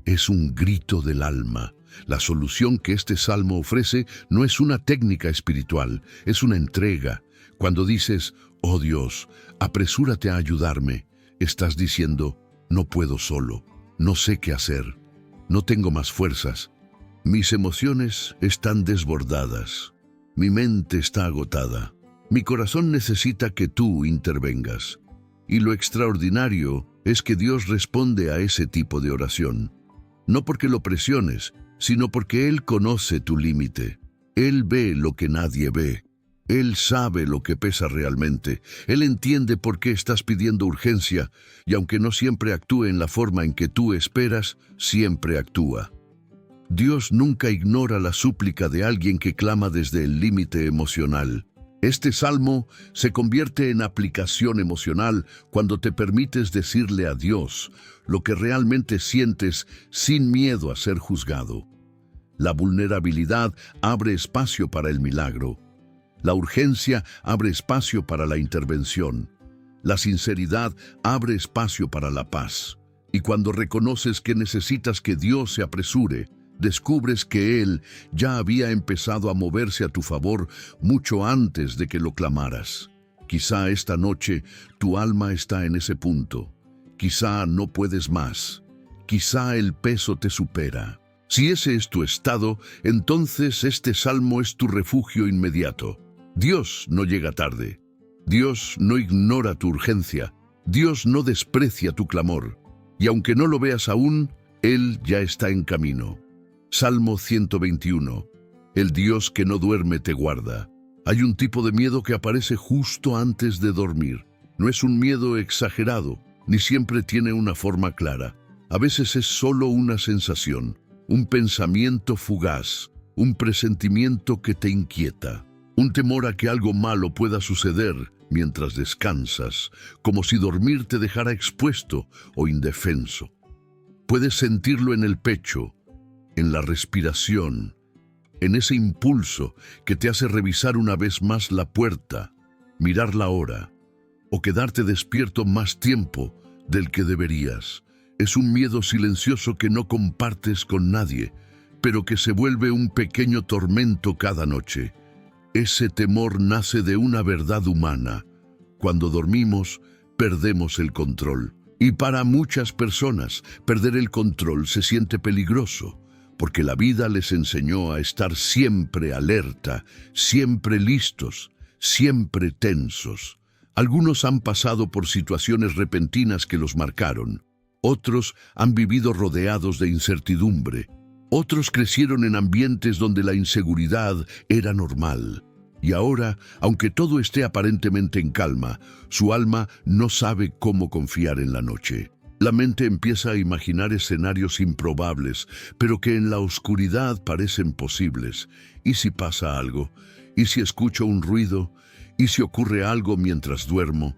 es un grito del alma. La solución que este salmo ofrece no es una técnica espiritual, es una entrega. Cuando dices, oh Dios, apresúrate a ayudarme, estás diciendo, no puedo solo, no sé qué hacer, no tengo más fuerzas. Mis emociones están desbordadas, mi mente está agotada, mi corazón necesita que tú intervengas. Y lo extraordinario es que Dios responde a ese tipo de oración, no porque lo presiones, sino porque Él conoce tu límite. Él ve lo que nadie ve. Él sabe lo que pesa realmente. Él entiende por qué estás pidiendo urgencia, y aunque no siempre actúe en la forma en que tú esperas, siempre actúa. Dios nunca ignora la súplica de alguien que clama desde el límite emocional. Este salmo se convierte en aplicación emocional cuando te permites decirle a Dios lo que realmente sientes sin miedo a ser juzgado. La vulnerabilidad abre espacio para el milagro. La urgencia abre espacio para la intervención. La sinceridad abre espacio para la paz. Y cuando reconoces que necesitas que Dios se apresure, descubres que Él ya había empezado a moverse a tu favor mucho antes de que lo clamaras. Quizá esta noche tu alma está en ese punto. Quizá no puedes más. Quizá el peso te supera. Si ese es tu estado, entonces este salmo es tu refugio inmediato. Dios no llega tarde. Dios no ignora tu urgencia. Dios no desprecia tu clamor. Y aunque no lo veas aún, Él ya está en camino. Salmo 121. El Dios que no duerme te guarda. Hay un tipo de miedo que aparece justo antes de dormir. No es un miedo exagerado, ni siempre tiene una forma clara. A veces es solo una sensación, un pensamiento fugaz, un presentimiento que te inquieta, un temor a que algo malo pueda suceder mientras descansas, como si dormir te dejara expuesto o indefenso. Puedes sentirlo en el pecho, en la respiración, en ese impulso que te hace revisar una vez más la puerta, mirar la hora, o quedarte despierto más tiempo del que deberías. Es un miedo silencioso que no compartes con nadie, pero que se vuelve un pequeño tormento cada noche. Ese temor nace de una verdad humana. Cuando dormimos, perdemos el control. Y para muchas personas, perder el control se siente peligroso, porque la vida les enseñó a estar siempre alerta, siempre listos, siempre tensos. Algunos han pasado por situaciones repentinas que los marcaron. Otros han vivido rodeados de incertidumbre. Otros crecieron en ambientes donde la inseguridad era normal. Y ahora, aunque todo esté aparentemente en calma, su alma no sabe cómo confiar en la noche. La mente empieza a imaginar escenarios improbables, pero que en la oscuridad parecen posibles. ¿Y si pasa algo? ¿Y si escucho un ruido? ¿Y si ocurre algo mientras duermo?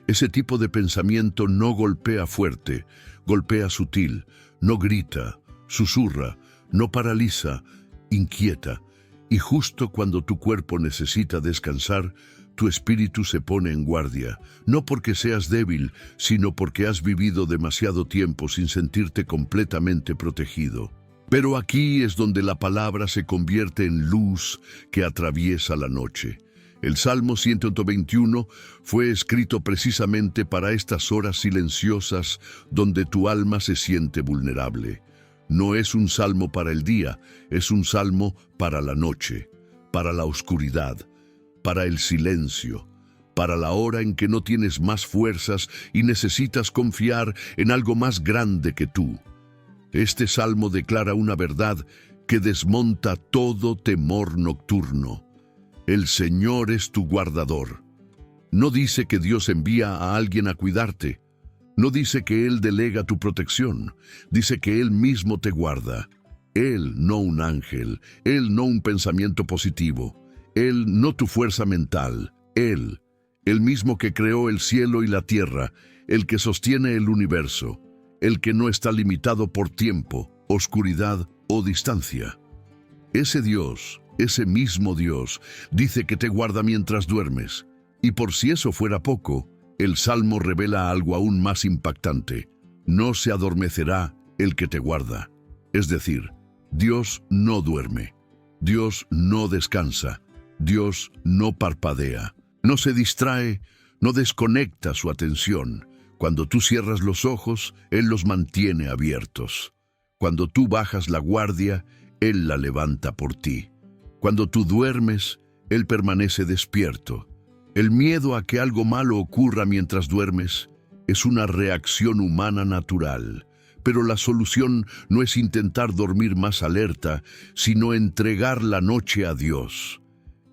Ese tipo de pensamiento no golpea fuerte, golpea sutil, no grita, susurra, no paraliza, inquieta. Y justo cuando tu cuerpo necesita descansar, tu espíritu se pone en guardia, no porque seas débil, sino porque has vivido demasiado tiempo sin sentirte completamente protegido. Pero aquí es donde la palabra se convierte en luz que atraviesa la noche. El Salmo 121 fue escrito precisamente para estas horas silenciosas donde tu alma se siente vulnerable. No es un salmo para el día, es un salmo para la noche, para la oscuridad, para el silencio, para la hora en que no tienes más fuerzas y necesitas confiar en algo más grande que tú. Este salmo declara una verdad que desmonta todo temor nocturno. El Señor es tu guardador. No dice que Dios envía a alguien a cuidarte. No dice que Él delega tu protección. Dice que Él mismo te guarda. Él, no un ángel. Él, no un pensamiento positivo. Él, no tu fuerza mental. Él, el mismo que creó el cielo y la tierra, el que sostiene el universo, el que no está limitado por tiempo, oscuridad o distancia. Ese Dios, ese mismo Dios, dice que te guarda mientras duermes. Y por si eso fuera poco, el Salmo revela algo aún más impactante. No se adormecerá el que te guarda. Es decir, Dios no duerme. Dios no descansa. Dios no parpadea. No se distrae, no desconecta su atención. Cuando tú cierras los ojos, Él los mantiene abiertos. Cuando tú bajas la guardia, Él la levanta por ti. Cuando tú duermes, Él permanece despierto. El miedo a que algo malo ocurra mientras duermes es una reacción humana natural, pero la solución no es intentar dormir más alerta, sino entregar la noche a Dios.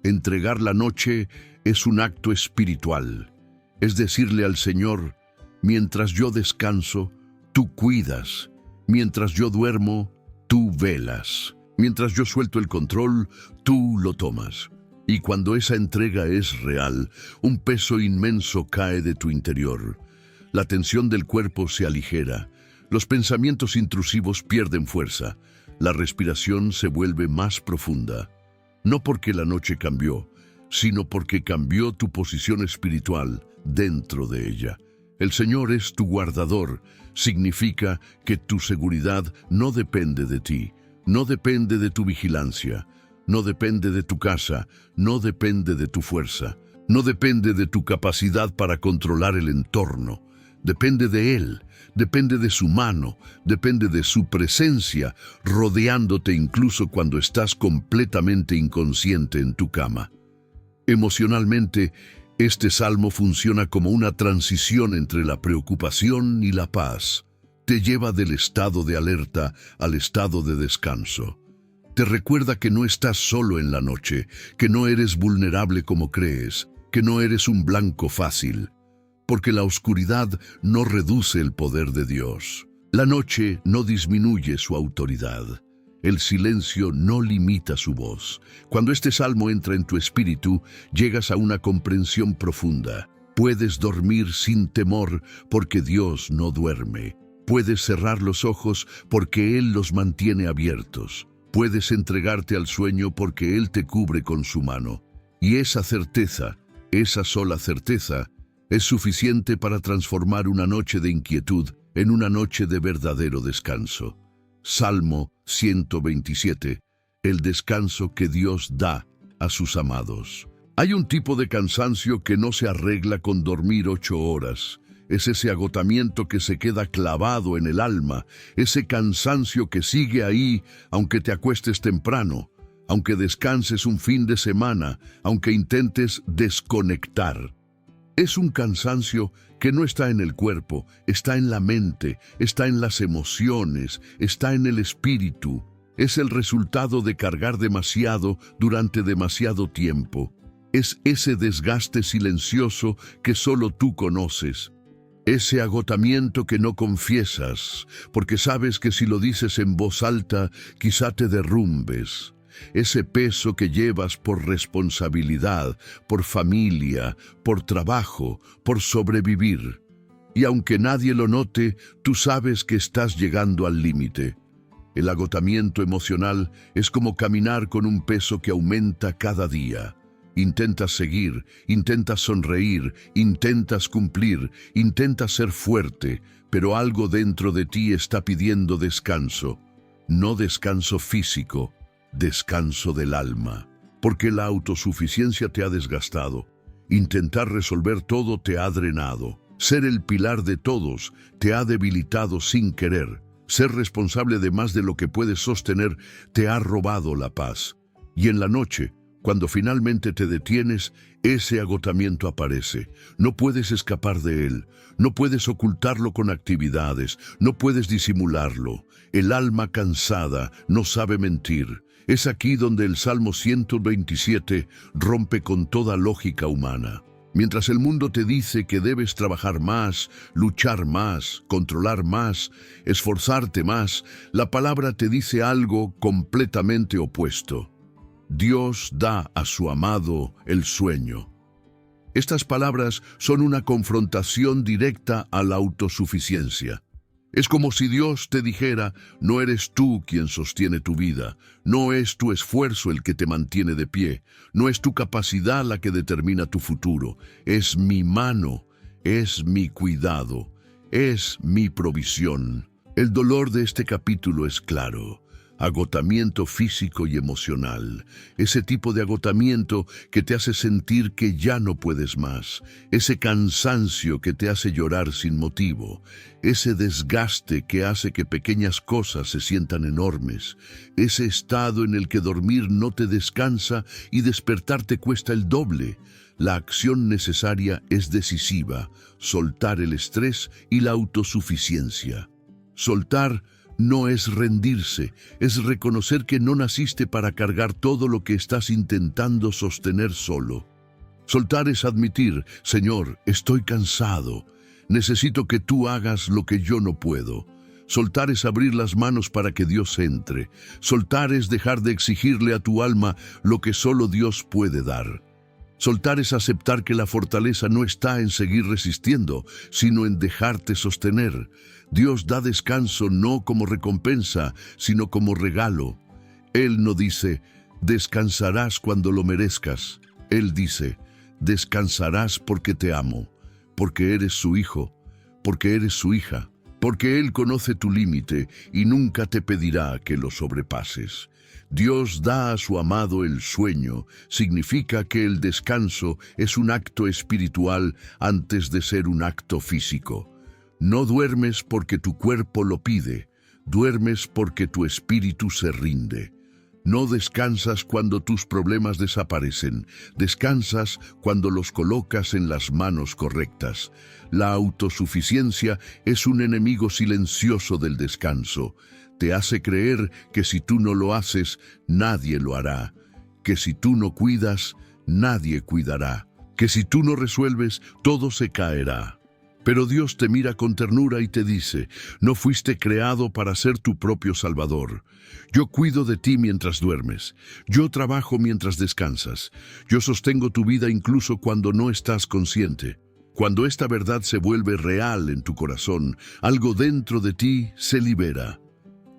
Entregar la noche es un acto espiritual, es decirle al Señor: mientras yo descanso, tú cuidas, mientras yo duermo, tú velas, mientras yo suelto el control, tú lo tomas. Y cuando esa entrega es real, un peso inmenso cae de tu interior. La tensión del cuerpo se aligera, los pensamientos intrusivos pierden fuerza, la respiración se vuelve más profunda. No porque la noche cambió, sino porque cambió tu posición espiritual dentro de ella. El Señor es tu guardador, significa que tu seguridad no depende de ti, no depende de tu vigilancia, no depende de tu casa, no depende de tu fuerza, no depende de tu capacidad para controlar el entorno. Depende de Él, depende de su mano, depende de su presencia, rodeándote incluso cuando estás completamente inconsciente en tu cama. Emocionalmente, este salmo funciona como una transición entre la preocupación y la paz. Te lleva del estado de alerta al estado de descanso. Te recuerda que no estás solo en la noche, que no eres vulnerable como crees, que no eres un blanco fácil, porque la oscuridad no reduce el poder de Dios. La noche no disminuye su autoridad. El silencio no limita su voz. Cuando este salmo entra en tu espíritu, llegas a una comprensión profunda. Puedes dormir sin temor porque Dios no duerme. Puedes cerrar los ojos porque Él los mantiene abiertos. Puedes entregarte al sueño porque Él te cubre con su mano. Y esa certeza, esa sola certeza, es suficiente para transformar una noche de inquietud en una noche de verdadero descanso. Salmo 127, el descanso que Dios da a sus amados. Hay un tipo de cansancio que no se arregla con dormir 8 horas. Es ese agotamiento que se queda clavado en el alma, ese cansancio que sigue ahí aunque te acuestes temprano, aunque descanses un fin de semana, aunque intentes desconectar. Es un cansancio que no está en el cuerpo, está en la mente, está en las emociones, está en el espíritu. Es el resultado de cargar demasiado durante demasiado tiempo. Es ese desgaste silencioso que solo tú conoces. Ese agotamiento que no confiesas, porque sabes que si lo dices en voz alta, quizá te derrumbes. Ese peso que llevas por responsabilidad, por familia, por trabajo, por sobrevivir. Y aunque nadie lo note, tú sabes que estás llegando al límite. El agotamiento emocional es como caminar con un peso que aumenta cada día. Intentas seguir, intentas sonreír, intentas cumplir, intentas ser fuerte, pero algo dentro de ti está pidiendo descanso. No descanso físico, descanso del alma, porque la autosuficiencia te ha desgastado. Intentar resolver todo te ha drenado. Ser el pilar de todos te ha debilitado sin querer. Ser responsable de más de lo que puedes sostener te ha robado la paz. Y en la noche, cuando finalmente te detienes, ese agotamiento aparece. No puedes escapar de él, no puedes ocultarlo con actividades, no puedes disimularlo. El alma cansada no sabe mentir. Es aquí donde el Salmo 127 rompe con toda lógica humana. Mientras el mundo te dice que debes trabajar más, luchar más, controlar más, esforzarte más, la palabra te dice algo completamente opuesto. Dios da a su amado el sueño. Estas palabras son una confrontación directa a la autosuficiencia. Es como si Dios te dijera, no eres tú quien sostiene tu vida, no es tu esfuerzo el que te mantiene de pie, no es tu capacidad la que determina tu futuro, es mi mano, es mi cuidado, es mi provisión. El dolor de este capítulo es claro. Agotamiento físico y emocional, ese tipo de agotamiento que te hace sentir que ya no puedes más, ese cansancio que te hace llorar sin motivo, ese desgaste que hace que pequeñas cosas se sientan enormes, ese estado en el que dormir no te descansa y despertar te cuesta el doble. La acción necesaria es decisiva, soltar el estrés y la autosuficiencia. Soltar no es rendirse, es reconocer que no naciste para cargar todo lo que estás intentando sostener solo. Soltar es admitir, Señor, estoy cansado, necesito que tú hagas lo que yo no puedo. Soltar es abrir las manos para que Dios entre. Soltar es dejar de exigirle a tu alma lo que solo Dios puede dar. Soltar es aceptar que la fortaleza no está en seguir resistiendo, sino en dejarte sostener. Dios da descanso no como recompensa, sino como regalo. Él no dice, descansarás cuando lo merezcas. Él dice, descansarás porque te amo, porque eres su hijo, porque eres su hija, porque Él conoce tu límite y nunca te pedirá que lo sobrepases. Dios da a su amado el sueño, significa que el descanso es un acto espiritual antes de ser un acto físico. No duermes porque tu cuerpo lo pide, duermes porque tu espíritu se rinde. No descansas cuando tus problemas desaparecen, descansas cuando los colocas en las manos correctas. La autosuficiencia es un enemigo silencioso del descanso. Te hace creer que si tú no lo haces, nadie lo hará, que si tú no cuidas, nadie cuidará, que si tú no resuelves, todo se caerá. Pero Dios te mira con ternura y te dice, no fuiste creado para ser tu propio Salvador. Yo cuido de ti mientras duermes. Yo trabajo mientras descansas. Yo sostengo tu vida incluso cuando no estás consciente. Cuando esta verdad se vuelve real en tu corazón, algo dentro de ti se libera.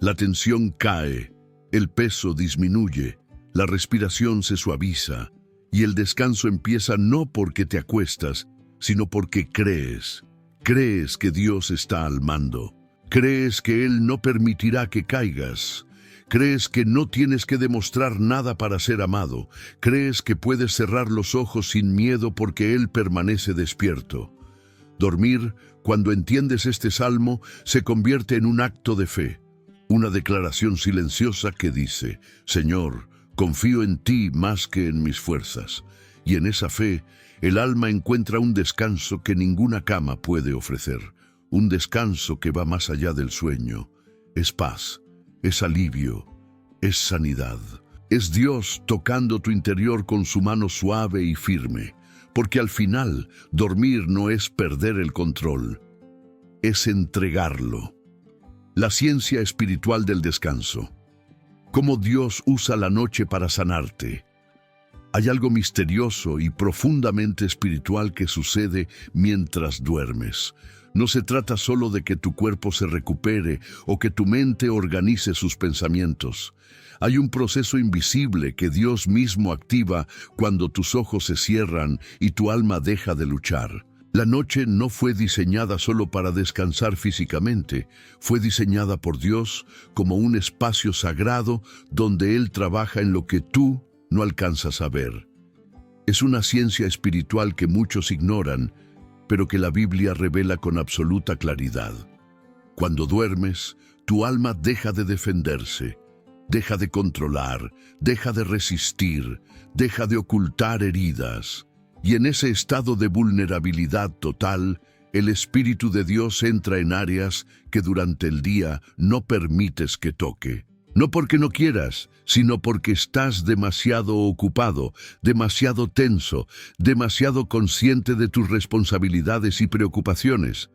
La tensión cae, el peso disminuye, la respiración se suaviza y el descanso empieza no porque te acuestas, sino porque crees. Crees que Dios está al mando. Crees que Él no permitirá que caigas. Crees que no tienes que demostrar nada para ser amado. Crees que puedes cerrar los ojos sin miedo porque Él permanece despierto. Dormir, cuando entiendes este salmo, se convierte en un acto de fe. Una declaración silenciosa que dice, Señor, confío en ti más que en mis fuerzas. Y en esa fe, el alma encuentra un descanso que ninguna cama puede ofrecer. Un descanso que va más allá del sueño. Es paz, es alivio, es sanidad. Es Dios tocando tu interior con su mano suave y firme. Porque al final, dormir no es perder el control, es entregarlo. La ciencia espiritual del descanso. Cómo Dios usa la noche para sanarte. Hay algo misterioso y profundamente espiritual que sucede mientras duermes. No se trata solo de que tu cuerpo se recupere o que tu mente organice sus pensamientos. Hay un proceso invisible que Dios mismo activa cuando tus ojos se cierran y tu alma deja de luchar. La noche no fue diseñada solo para descansar físicamente, fue diseñada por Dios como un espacio sagrado donde Él trabaja en lo que tú no alcanzas a ver. Es una ciencia espiritual que muchos ignoran, pero que la Biblia revela con absoluta claridad. Cuando duermes, tu alma deja de defenderse, deja de controlar, deja de resistir, deja de ocultar heridas. Y en ese estado de vulnerabilidad total, el Espíritu de Dios entra en áreas que durante el día no permites que toque. No porque no quieras, sino porque estás demasiado ocupado, demasiado tenso, demasiado consciente de tus responsabilidades y preocupaciones.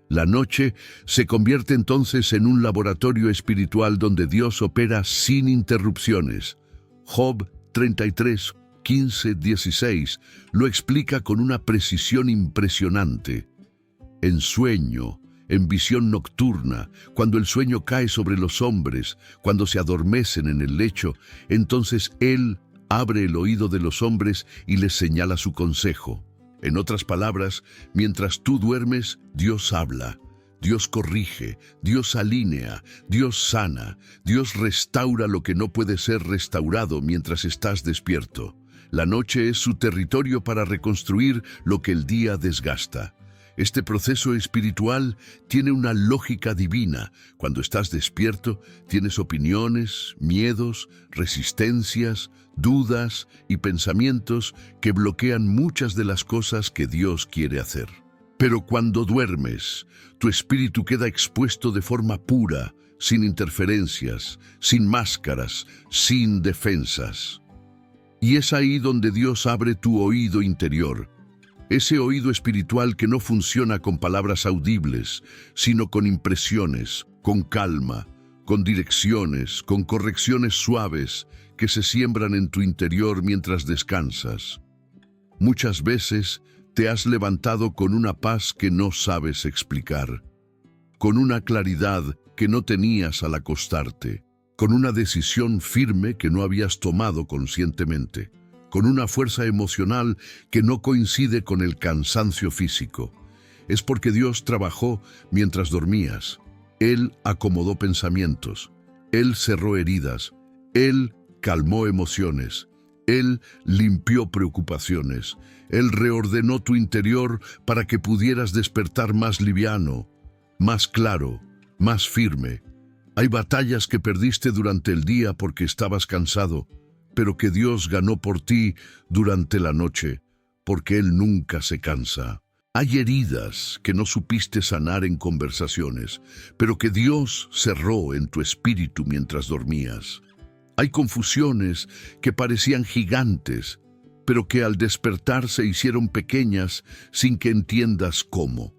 La noche se convierte entonces en un laboratorio espiritual donde Dios opera sin interrupciones. Job 33, 15, 16 lo explica con una precisión impresionante. En sueño, en visión nocturna, cuando el sueño cae sobre los hombres, cuando se adormecen en el lecho, entonces Él abre el oído de los hombres y les señala su consejo. En otras palabras, mientras tú duermes, Dios habla, Dios corrige, Dios alinea, Dios sana, Dios restaura lo que no puede ser restaurado mientras estás despierto. La noche es su territorio para reconstruir lo que el día desgasta. Este proceso espiritual tiene una lógica divina. Cuando estás despierto, tienes opiniones, miedos, resistencias, dudas y pensamientos que bloquean muchas de las cosas que Dios quiere hacer. Pero cuando duermes, tu espíritu queda expuesto de forma pura, sin interferencias, sin máscaras, sin defensas. Y es ahí donde Dios abre tu oído interior. Ese oído espiritual que no funciona con palabras audibles, sino con impresiones, con calma, con direcciones, con correcciones suaves que se siembran en tu interior mientras descansas. Muchas veces te has levantado con una paz que no sabes explicar, con una claridad que no tenías al acostarte, con una decisión firme que no habías tomado conscientemente, con una fuerza emocional que no coincide con el cansancio físico. Es porque Dios trabajó mientras dormías. Él acomodó pensamientos, Él cerró heridas, Él calmó emociones, Él limpió preocupaciones, Él reordenó tu interior para que pudieras despertar más liviano, más claro, más firme. Hay batallas que perdiste durante el día porque estabas cansado, pero que Dios ganó por ti durante la noche, porque Él nunca se cansa. Hay heridas que no supiste sanar en conversaciones, pero que Dios cerró en tu espíritu mientras dormías. Hay confusiones que parecían gigantes, pero que al despertar se hicieron pequeñas sin que entiendas cómo.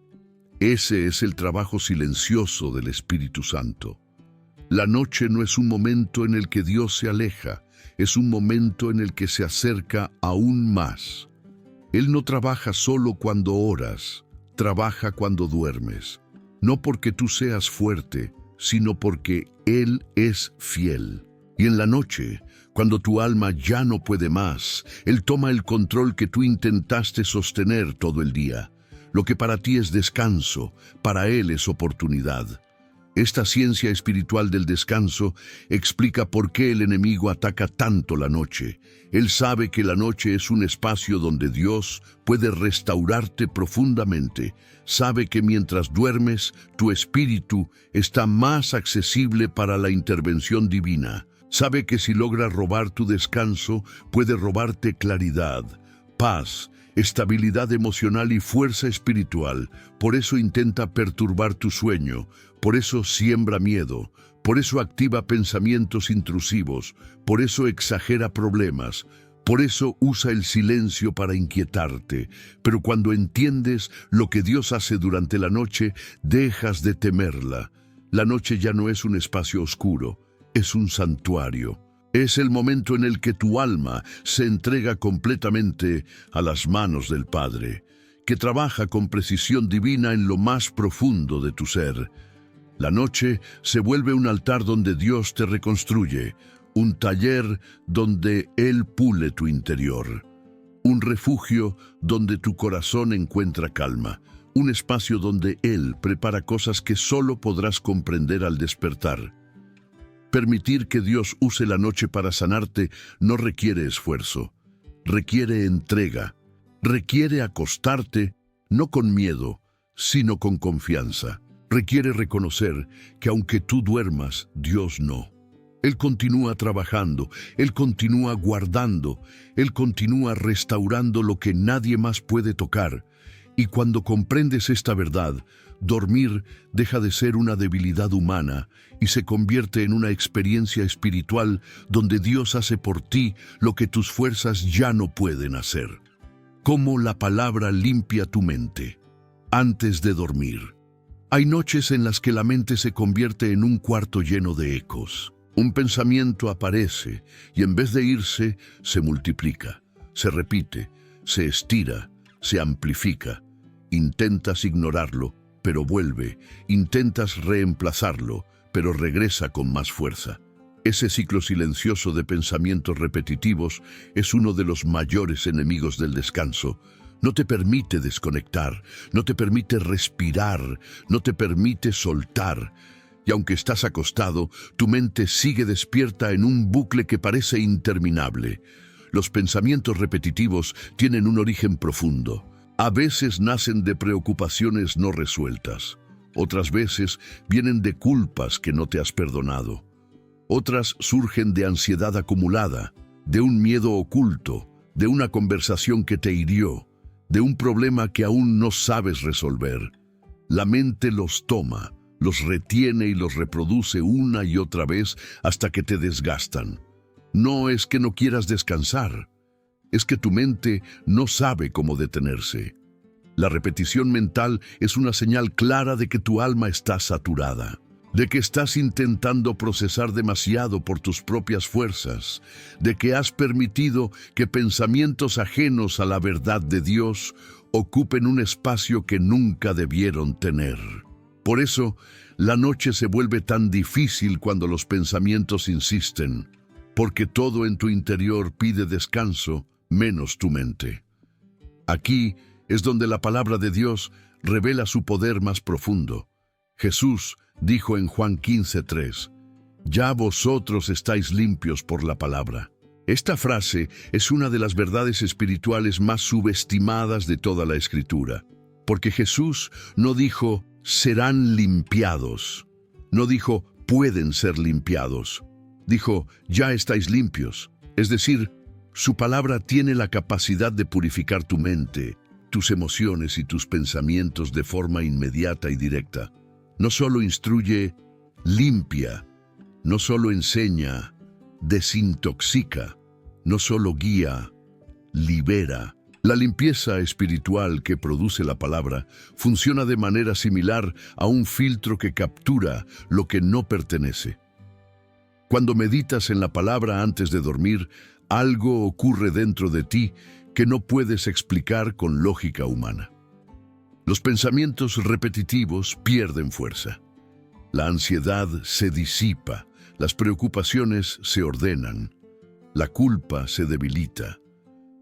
Ese es el trabajo silencioso del Espíritu Santo. La noche no es un momento en el que Dios se aleja, es un momento en el que se acerca aún más. Él no trabaja solo cuando oras, trabaja cuando duermes. No porque tú seas fuerte, sino porque Él es fiel. Y en la noche, cuando tu alma ya no puede más, Él toma el control que tú intentaste sostener todo el día. Lo que para ti es descanso, para Él es oportunidad. Esta ciencia espiritual del descanso explica por qué el enemigo ataca tanto la noche. Él sabe que la noche es un espacio donde Dios puede restaurarte profundamente. Sabe que mientras duermes, tu espíritu está más accesible para la intervención divina. Sabe que si logra robar tu descanso, puede robarte claridad, paz, estabilidad emocional y fuerza espiritual. Por eso intenta perturbar tu sueño, por eso siembra miedo, por eso activa pensamientos intrusivos, por eso exagera problemas, por eso usa el silencio para inquietarte. Pero cuando entiendes lo que Dios hace durante la noche, dejas de temerla. La noche ya no es un espacio oscuro, es un santuario. Es el momento en el que tu alma se entrega completamente a las manos del Padre, que trabaja con precisión divina en lo más profundo de tu ser. La noche se vuelve un altar donde Dios te reconstruye, un taller donde Él pule tu interior, un refugio donde tu corazón encuentra calma, un espacio donde Él prepara cosas que solo podrás comprender al despertar. Permitir que Dios use la noche para sanarte no requiere esfuerzo, requiere entrega, requiere acostarte no con miedo, sino con confianza. Requiere reconocer que aunque tú duermas, Dios no. Él continúa trabajando, Él continúa guardando, Él continúa restaurando lo que nadie más puede tocar. Y cuando comprendes esta verdad, dormir deja de ser una debilidad humana y se convierte en una experiencia espiritual donde Dios hace por ti lo que tus fuerzas ya no pueden hacer. Cómo la palabra limpia tu mente. Antes de dormir. Hay noches en las que la mente se convierte en un cuarto lleno de ecos. Un pensamiento aparece y en vez de irse, se multiplica, se repite, se estira, se amplifica. Intentas ignorarlo, pero vuelve. Intentas reemplazarlo, pero regresa con más fuerza. Ese ciclo silencioso de pensamientos repetitivos es uno de los mayores enemigos del descanso. No te permite desconectar, no te permite respirar, no te permite soltar. Y aunque estás acostado, tu mente sigue despierta en un bucle que parece interminable. Los pensamientos repetitivos tienen un origen profundo. A veces nacen de preocupaciones no resueltas. Otras veces vienen de culpas que no te has perdonado. Otras surgen de ansiedad acumulada, de un miedo oculto, de una conversación que te hirió, de un problema que aún no sabes resolver. La mente los toma, los retiene y los reproduce una y otra vez hasta que te desgastan. No es que no quieras descansar, es que tu mente no sabe cómo detenerse. La repetición mental es una señal clara de que tu alma está saturada, de que estás intentando procesar demasiado por tus propias fuerzas, de que has permitido que pensamientos ajenos a la verdad de Dios ocupen un espacio que nunca debieron tener. Por eso, la noche se vuelve tan difícil cuando los pensamientos insisten, porque todo en tu interior pide descanso, menos tu mente. Aquí es donde la palabra de Dios revela su poder más profundo. Jesús dijo en Juan 15:3, «Ya vosotros estáis limpios por la palabra». Esta frase es una de las verdades espirituales más subestimadas de toda la Escritura, porque Jesús no dijo, serán limpiados, no dijo, pueden ser limpiados, dijo, ya estáis limpios. Es decir, su palabra tiene la capacidad de purificar tu mente, tus emociones y tus pensamientos de forma inmediata y directa. No solo instruye, limpia, no solo enseña, desintoxica, no solo guía, libera, La limpieza espiritual que produce la palabra funciona de manera similar a un filtro que captura lo que no pertenece. Cuando meditas en la palabra antes de dormir, algo ocurre dentro de ti que no puedes explicar con lógica humana. Los pensamientos repetitivos pierden fuerza. La ansiedad se disipa, las preocupaciones se ordenan, la culpa se debilita.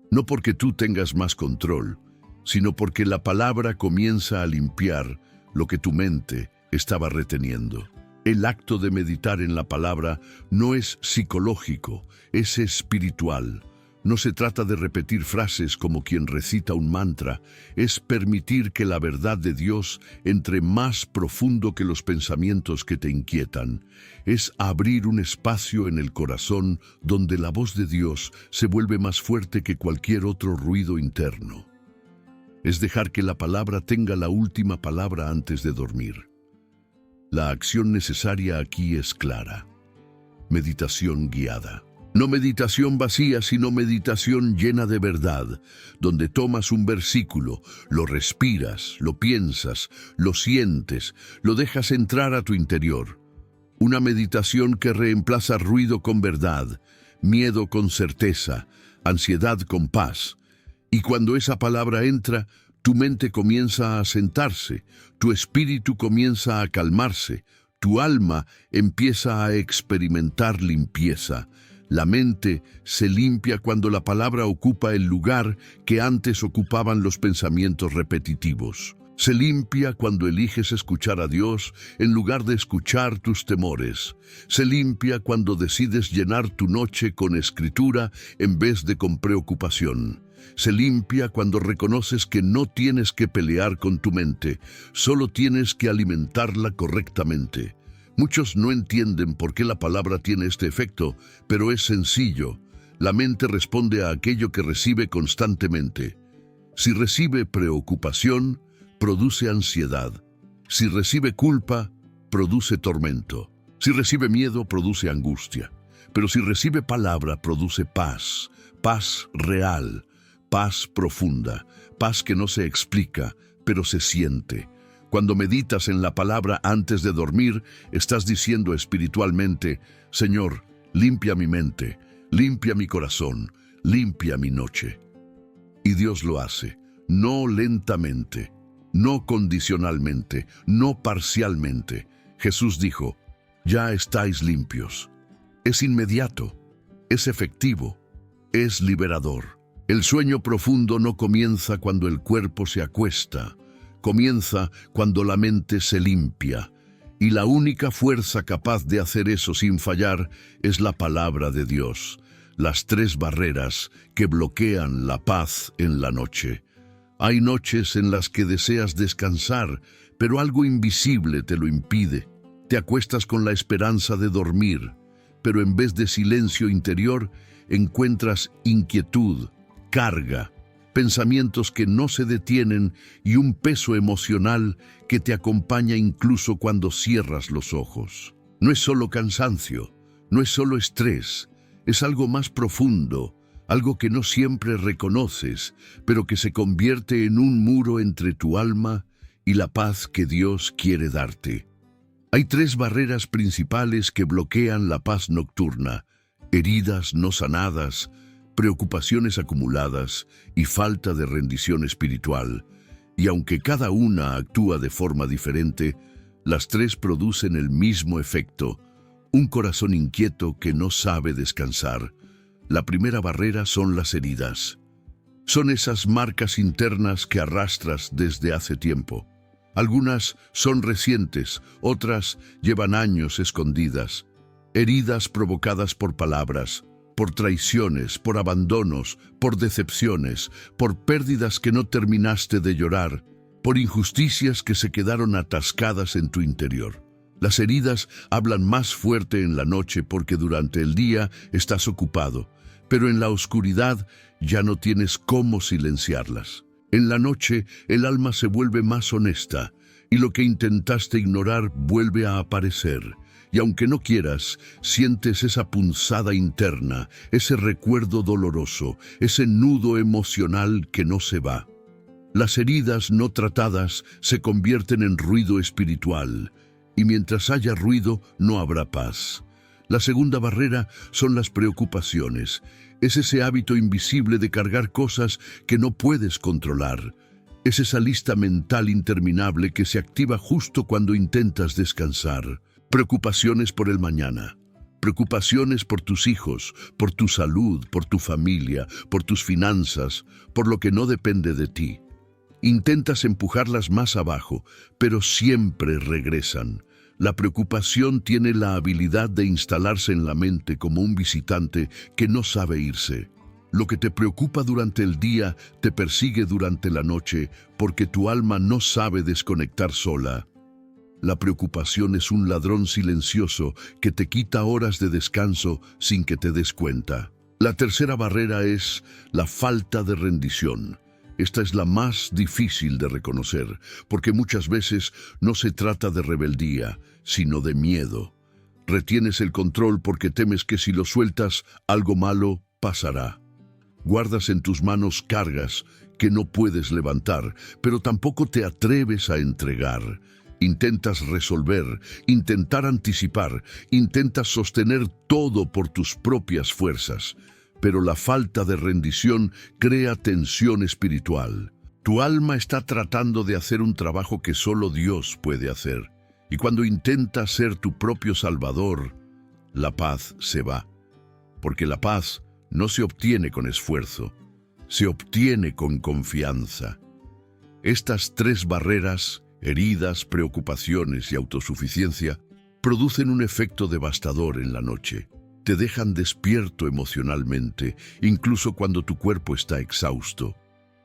No porque tú tengas más control, sino porque la palabra comienza a limpiar lo que tu mente estaba reteniendo. El acto de meditar en la palabra no es psicológico, es espiritual. No se trata de repetir frases como quien recita un mantra, es permitir que la verdad de Dios entre más profundo que los pensamientos que te inquietan. Es abrir un espacio en el corazón donde la voz de Dios se vuelve más fuerte que cualquier otro ruido interno. Es dejar que la palabra tenga la última palabra antes de dormir. La acción necesaria aquí es clara. Meditación guiada. No meditación vacía, sino meditación llena de verdad, donde tomas un versículo, lo respiras, lo piensas, lo sientes, lo dejas entrar a tu interior. Una meditación que reemplaza ruido con verdad, miedo con certeza, ansiedad con paz. Y cuando esa palabra entra, tu mente comienza a sentarse, tu espíritu comienza a calmarse, tu alma empieza a experimentar limpieza. La mente se limpia cuando la palabra ocupa el lugar que antes ocupaban los pensamientos repetitivos. Se limpia cuando eliges escuchar a Dios en lugar de escuchar tus temores. Se limpia cuando decides llenar tu noche con escritura en vez de con preocupación. Se limpia cuando reconoces que no tienes que pelear con tu mente, solo tienes que alimentarla correctamente. Muchos no entienden por qué la palabra tiene este efecto, pero es sencillo. La mente responde a aquello que recibe constantemente. Si recibe preocupación, produce ansiedad. Si recibe culpa, produce tormento. Si recibe miedo, produce angustia. Pero si recibe palabra, produce paz. Paz real, paz profunda, paz que no se explica, pero se siente. Cuando meditas en la palabra antes de dormir, estás diciendo espiritualmente, Señor, limpia mi mente, limpia mi corazón, limpia mi noche. Y Dios lo hace, no lentamente, no condicionalmente, no parcialmente. Jesús dijo, ya estáis limpios. Es inmediato, es efectivo, es liberador. El sueño profundo no comienza cuando el cuerpo se acuesta, comienza cuando la mente se limpia, y la única fuerza capaz de hacer eso sin fallar es la palabra de Dios, las 3 barreras que bloquean la paz en la noche. Hay noches en las que deseas descansar, pero algo invisible te lo impide. Te acuestas con la esperanza de dormir, pero en vez de silencio interior, encuentras inquietud, carga, pensamientos que no se detienen y un peso emocional que te acompaña incluso cuando cierras los ojos. No es solo cansancio, no es solo estrés, es algo más profundo, algo que no siempre reconoces, pero que se convierte en un muro entre tu alma y la paz que Dios quiere darte. Hay 3 barreras principales que bloquean la paz nocturna: heridas no sanadas, preocupaciones acumuladas y falta de rendición espiritual. Y aunque cada una actúa de forma diferente, las 3 producen el mismo efecto: un corazón inquieto que no sabe descansar. La primera barrera son las heridas. Son esas marcas internas que arrastras desde hace tiempo. Algunas son recientes, otras llevan años escondidas. Heridas provocadas por palabras, por traiciones, por abandonos, por decepciones, por pérdidas que no terminaste de llorar, por injusticias que se quedaron atascadas en tu interior. Las heridas hablan más fuerte en la noche porque durante el día estás ocupado, pero en la oscuridad ya no tienes cómo silenciarlas. En la noche el alma se vuelve más honesta y lo que intentaste ignorar vuelve a aparecer. y aunque no quieras, sientes esa punzada interna, ese recuerdo doloroso, ese nudo emocional que no se va. Las heridas no tratadas se convierten en ruido espiritual, y mientras haya ruido no habrá paz. La segunda barrera son las preocupaciones. Es ese hábito invisible de cargar cosas que no puedes controlar. Es esa lista mental interminable que se activa justo cuando intentas descansar. Preocupaciones por el mañana. Preocupaciones por tus hijos, por tu salud, por tu familia, por tus finanzas, por lo que no depende de ti. Intentas empujarlas más abajo, pero siempre regresan. La preocupación tiene la habilidad de instalarse en la mente como un visitante que no sabe irse. Lo que te preocupa durante el día te persigue durante la noche porque tu alma no sabe desconectar sola. La preocupación es un ladrón silencioso que te quita horas de descanso sin que te des cuenta. La tercera barrera es la falta de rendición. Esta es la más difícil de reconocer, porque muchas veces no se trata de rebeldía, sino de miedo. Retienes el control porque temes que si lo sueltas, algo malo pasará. Guardas en tus manos cargas que no puedes levantar, pero tampoco te atreves a entregar. Intentas resolver, intentar anticipar, intentas sostener todo por tus propias fuerzas. Pero la falta de rendición crea tensión espiritual. Tu alma está tratando de hacer un trabajo que solo Dios puede hacer. Y cuando intentas ser tu propio salvador, la paz se va. Porque la paz no se obtiene con esfuerzo, se obtiene con confianza. Estas tres barreras, heridas, preocupaciones y autosuficiencia, producen un efecto devastador en la noche. Te dejan despierto emocionalmente, incluso cuando tu cuerpo está exhausto.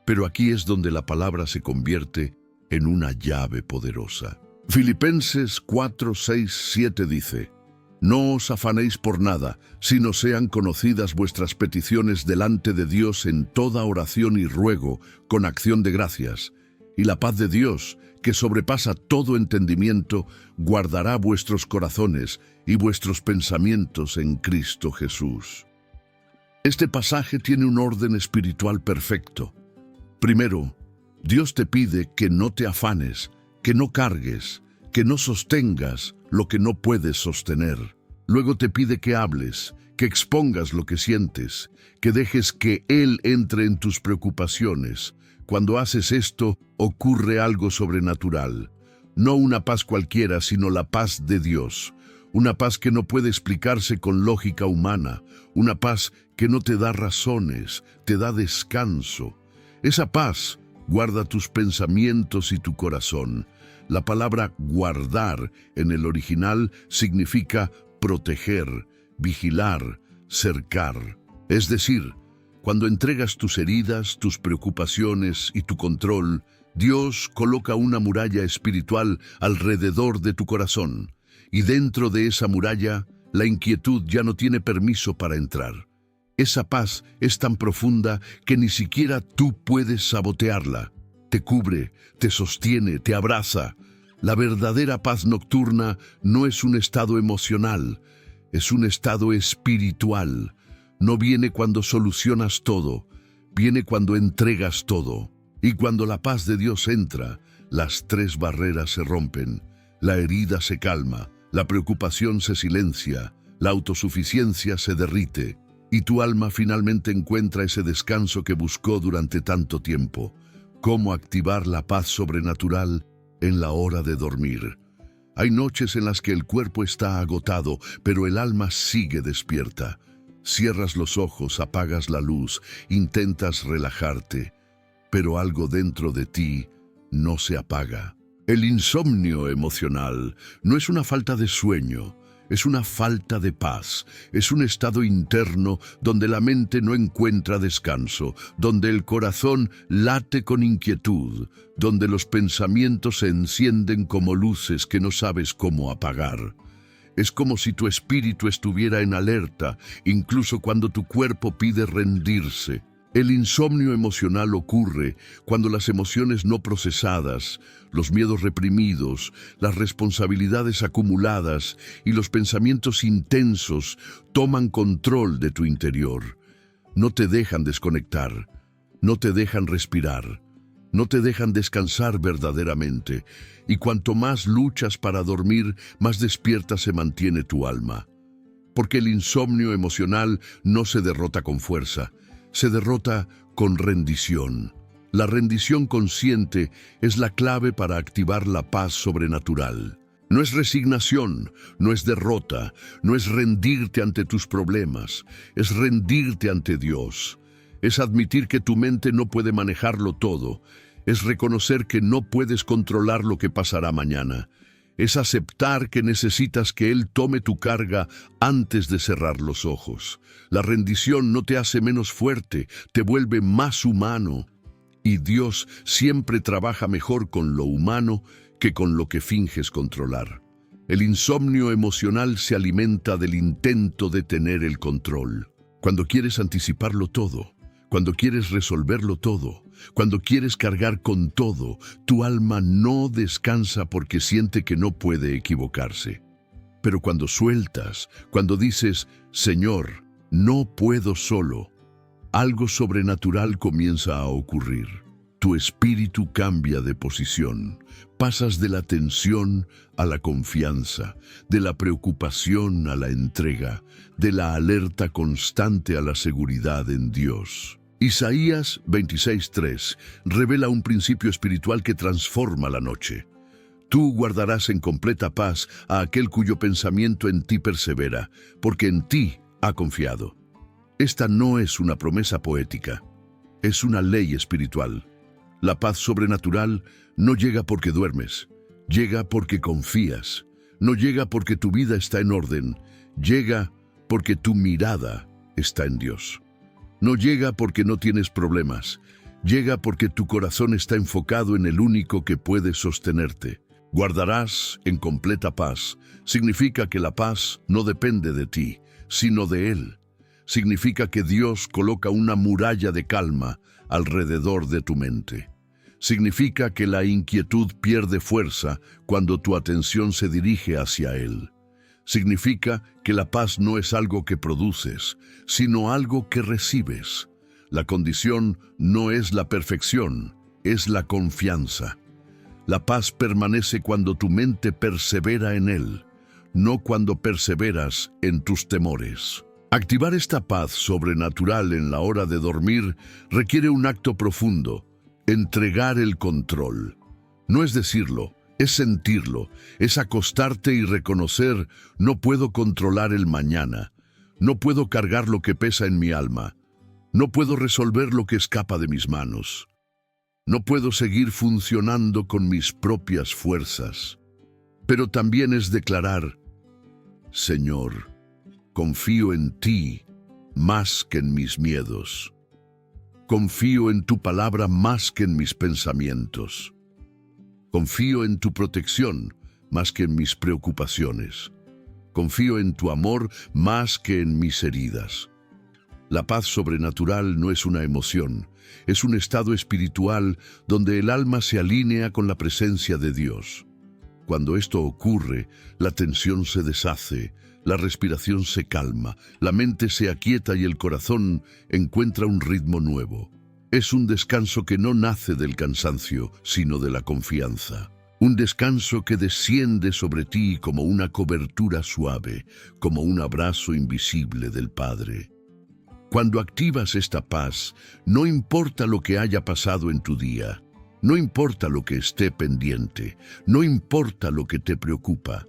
Pero aquí es donde la palabra se convierte en una llave poderosa. Filipenses 4, 6, 7 dice: No os afanéis por nada, sino sean conocidas vuestras peticiones delante de Dios en toda oración y ruego, con acción de gracias. Y la paz de Dios, que sobrepasa todo entendimiento, guardará vuestros corazones y vuestros pensamientos en Cristo Jesús. Este pasaje tiene un orden espiritual perfecto. Primero, Dios te pide que no te afanes, que no cargues, que no sostengas lo que no puedes sostener. Luego te pide que hables, que expongas lo que sientes, que dejes que Él entre en tus preocupaciones. Cuando haces esto, ocurre algo sobrenatural. No una paz cualquiera, sino la paz de Dios. Una paz que no puede explicarse con lógica humana. Una paz que no te da razones, te da descanso. Esa paz guarda tus pensamientos y tu corazón. La palabra guardar en el original significa proteger, vigilar, cercar. Es decir, cuando entregas tus heridas, tus preocupaciones y tu control, Dios coloca una muralla espiritual alrededor de tu corazón. Y dentro de esa muralla, la inquietud ya no tiene permiso para entrar. Esa paz es tan profunda que ni siquiera tú puedes sabotearla. Te cubre, te sostiene, te abraza. La verdadera paz nocturna no es un estado emocional, es un estado espiritual. No viene cuando solucionas todo, viene cuando entregas todo. Y cuando la paz de Dios entra, las tres barreras se rompen, la herida se calma, la preocupación se silencia, la autosuficiencia se derrite, y tu alma finalmente encuentra ese descanso que buscó durante tanto tiempo. ¿Cómo activar la paz sobrenatural en la hora de dormir? Hay noches en las que el cuerpo está agotado, pero el alma sigue despierta. Cierras los ojos, apagas la luz, intentas relajarte, pero algo dentro de ti no se apaga. El insomnio emocional no es una falta de sueño, es una falta de paz, es un estado interno donde la mente no encuentra descanso, donde el corazón late con inquietud, donde los pensamientos se encienden como luces que no sabes cómo apagar. Es como si tu espíritu estuviera en alerta, incluso cuando tu cuerpo pide rendirse. El insomnio emocional ocurre cuando las emociones no procesadas, los miedos reprimidos, las responsabilidades acumuladas y los pensamientos intensos toman control de tu interior. No te dejan desconectar, no te dejan respirar, no te dejan descansar verdaderamente, y cuanto más luchas para dormir, más despierta se mantiene tu alma. Porque el insomnio emocional no se derrota con fuerza, se derrota con rendición. La rendición consciente es la clave para activar la paz sobrenatural. No es resignación, no es derrota, no es rendirte ante tus problemas, es rendirte ante Dios. Es admitir que tu mente no puede manejarlo todo, es reconocer que no puedes controlar lo que pasará mañana. Es aceptar que necesitas que Él tome tu carga antes de cerrar los ojos. La rendición no te hace menos fuerte, te vuelve más humano. Y Dios siempre trabaja mejor con lo humano que con lo que finges controlar. El insomnio emocional se alimenta del intento de tener el control. Cuando quieres anticiparlo todo, cuando quieres resolverlo todo, cuando quieres cargar con todo, tu alma no descansa porque siente que no puede equivocarse. Pero cuando sueltas, cuando dices, Señor, no puedo solo, algo sobrenatural comienza a ocurrir. Tu espíritu cambia de posición. Pasas de la tensión a la confianza, de la preocupación a la entrega, de la alerta constante a la seguridad en Dios. Isaías 26:3 revela un principio espiritual que transforma la noche. Tú guardarás en completa paz a aquel cuyo pensamiento en ti persevera, porque en ti ha confiado. Esta no es una promesa poética, es una ley espiritual. La paz sobrenatural no llega porque duermes, llega porque confías. No llega porque tu vida está en orden, llega porque tu mirada está en Dios. No llega porque no tienes problemas, llega porque tu corazón está enfocado en el único que puede sostenerte. Guardarás en completa paz significa que la paz no depende de ti, sino de Él. Significa que Dios coloca una muralla de calma alrededor de tu mente. Significa que la inquietud pierde fuerza cuando tu atención se dirige hacia Él. Significa que la paz no es algo que produces, sino algo que recibes. La condición no es la perfección, es la confianza. La paz permanece cuando tu mente persevera en Él, no cuando perseveras en tus temores. Activar esta paz sobrenatural en la hora de dormir requiere un acto profundo: entregar el control. No es decirlo, es sentirlo, es acostarte y reconocer, no puedo controlar el mañana, no puedo cargar lo que pesa en mi alma, no puedo resolver lo que escapa de mis manos, no puedo seguir funcionando con mis propias fuerzas. Pero también es declarar, Señor, confío en ti más que en mis miedos. Confío en tu palabra más que en mis pensamientos. Confío en tu protección más que en mis preocupaciones. Confío en tu amor más que en mis heridas. La paz sobrenatural no es una emoción, es un estado espiritual donde el alma se alinea con la presencia de Dios. Cuando esto ocurre, la tensión se deshace, la respiración se calma, la mente se aquieta y el corazón encuentra un ritmo nuevo. Es un descanso que no nace del cansancio, sino de la confianza. Un descanso que desciende sobre ti como una cobertura suave, como un abrazo invisible del Padre. Cuando activas esta paz, no importa lo que haya pasado en tu día, no importa lo que esté pendiente, no importa lo que te preocupa.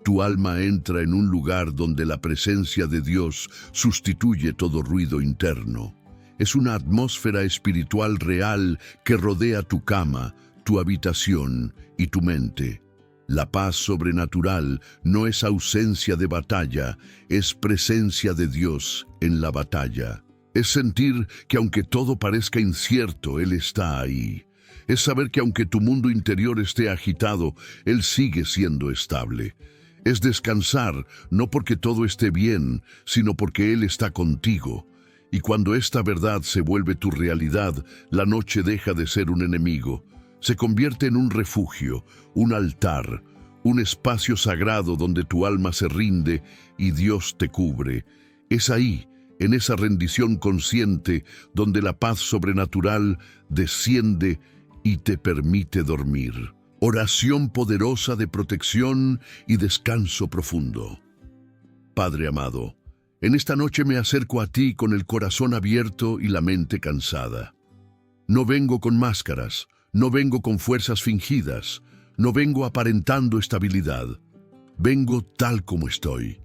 Tu alma entra en un lugar donde la presencia de Dios sustituye todo ruido interno. Es una atmósfera espiritual real que rodea tu cama, tu habitación y tu mente. La paz sobrenatural no es ausencia de batalla, es presencia de Dios en la batalla. Es sentir que aunque todo parezca incierto, Él está ahí. Es saber que aunque tu mundo interior esté agitado, Él sigue siendo estable. Es descansar, no porque todo esté bien, sino porque Él está contigo. Y cuando esta verdad se vuelve tu realidad, la noche deja de ser un enemigo. Se convierte en un refugio, un altar, un espacio sagrado donde tu alma se rinde y Dios te cubre. Es ahí, en esa rendición consciente, donde la paz sobrenatural desciende y te permite dormir. Oración poderosa de protección y descanso profundo. Padre amado, en esta noche me acerco a ti con el corazón abierto y la mente cansada. No vengo con máscaras, no vengo con fuerzas fingidas, no vengo aparentando estabilidad. Vengo tal como estoy.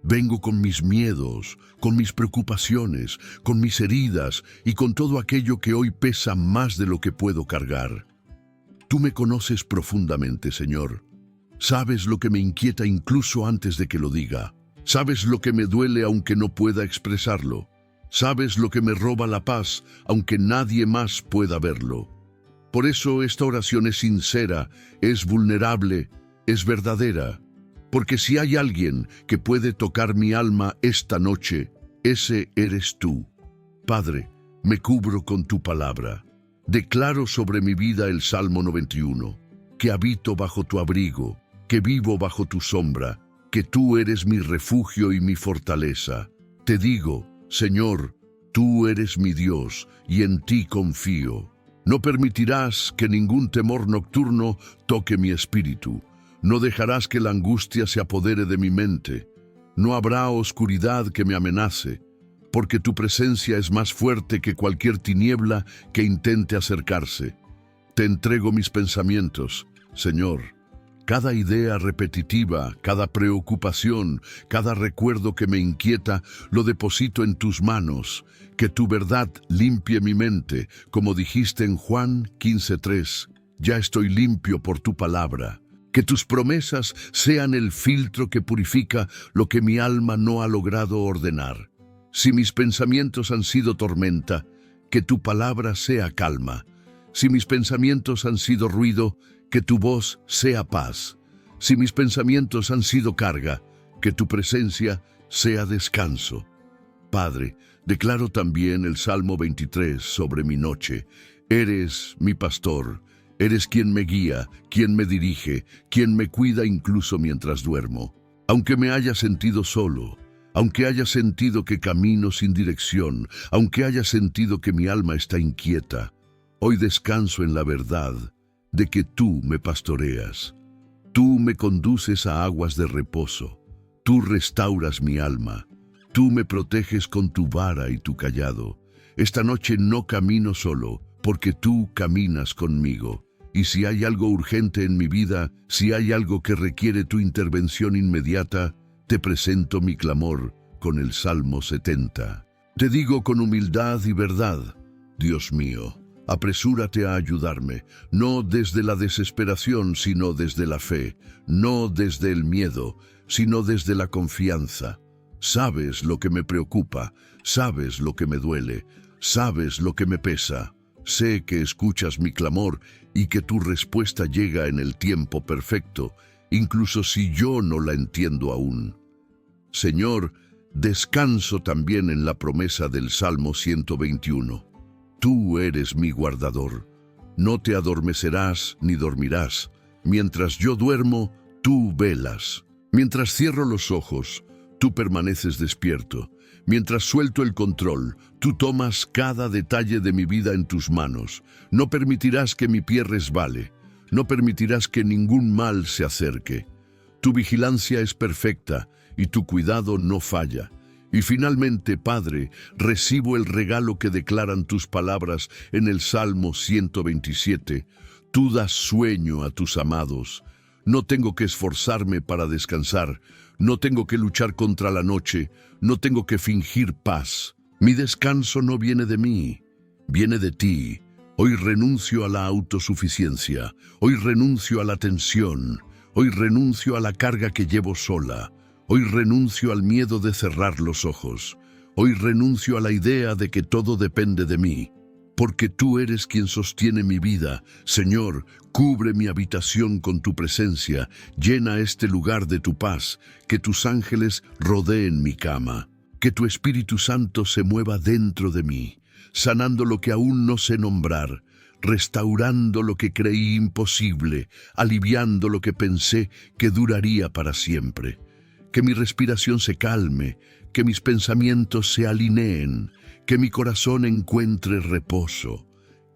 Vengo con mis miedos, con mis preocupaciones, con mis heridas y con todo aquello que hoy pesa más de lo que puedo cargar. Tú me conoces profundamente, Señor. Sabes lo que me inquieta incluso antes de que lo diga. Sabes lo que me duele aunque no pueda expresarlo. Sabes lo que me roba la paz aunque nadie más pueda verlo. Por eso esta oración es sincera, es vulnerable, es verdadera. Porque si hay alguien que puede tocar mi alma esta noche, ese eres tú. Padre, me cubro con tu palabra. Declaro sobre mi vida el Salmo 91, que habito bajo tu abrigo, que vivo bajo tu sombra, que tú eres mi refugio y mi fortaleza. Te digo, Señor, tú eres mi Dios y en ti confío. No permitirás que ningún temor nocturno toque mi espíritu. No dejarás que la angustia se apodere de mi mente. No habrá oscuridad que me amenace, porque tu presencia es más fuerte que cualquier tiniebla que intente acercarse. Te entrego mis pensamientos, Señor. Cada idea repetitiva, cada preocupación, cada recuerdo que me inquieta, lo deposito en tus manos. Que tu verdad limpie mi mente, como dijiste en Juan 15:3. Ya estoy limpio por tu palabra. Que tus promesas sean el filtro que purifica lo que mi alma no ha logrado ordenar. Si mis pensamientos han sido tormenta, que tu palabra sea calma. Si mis pensamientos han sido ruido, que tu voz sea paz. Si mis pensamientos han sido carga, que tu presencia sea descanso. Padre, declaro también el Salmo 23 sobre mi noche. Eres mi pastor, eres quien me guía, quien me dirige, quien me cuida incluso mientras duermo. Aunque me haya sentido solo, aunque haya sentido que camino sin dirección, aunque haya sentido que mi alma está inquieta, hoy descanso en la verdad de que tú me pastoreas. Tú me conduces a aguas de reposo. Tú restauras mi alma. Tú me proteges con tu vara y tu cayado. Esta noche no camino solo, porque tú caminas conmigo. Y si hay algo urgente en mi vida, si hay algo que requiere tu intervención inmediata, te presento mi clamor con el Salmo 70. Te digo con humildad y verdad, Dios mío, apresúrate a ayudarme, no desde la desesperación, sino desde la fe, no desde el miedo, sino desde la confianza. Sabes lo que me preocupa, sabes lo que me duele, sabes lo que me pesa. Sé que escuchas mi clamor y que tu respuesta llega en el tiempo perfecto, incluso si yo no la entiendo aún. Señor, descanso también en la promesa del Salmo 121. Tú eres mi guardador. No te adormecerás ni dormirás. Mientras yo duermo, tú velas. Mientras cierro los ojos, tú permaneces despierto. Mientras suelto el control, tú tomas cada detalle de mi vida en tus manos. No permitirás que mi pie resbale. No permitirás que ningún mal se acerque. Tu vigilancia es perfecta y tu cuidado no falla. Y finalmente, Padre, recibo el regalo que declaran tus palabras en el Salmo 127. Tú das sueño a tus amados. No tengo que esforzarme para descansar. No tengo que luchar contra la noche. No tengo que fingir paz. Mi descanso no viene de mí, viene de ti. Hoy renuncio a la autosuficiencia. Hoy renuncio a la tensión. Hoy renuncio a la carga que llevo sola. Hoy renuncio al miedo de cerrar los ojos. Hoy renuncio a la idea de que todo depende de mí. Porque tú eres quien sostiene mi vida. Señor, cubre mi habitación con tu presencia. Llena este lugar de tu paz. Que tus ángeles rodeen mi cama. Que tu Espíritu Santo se mueva dentro de mí, sanando lo que aún no sé nombrar, restaurando lo que creí imposible, aliviando lo que pensé que duraría para siempre. Que mi respiración se calme, que mis pensamientos se alineen, que mi corazón encuentre reposo,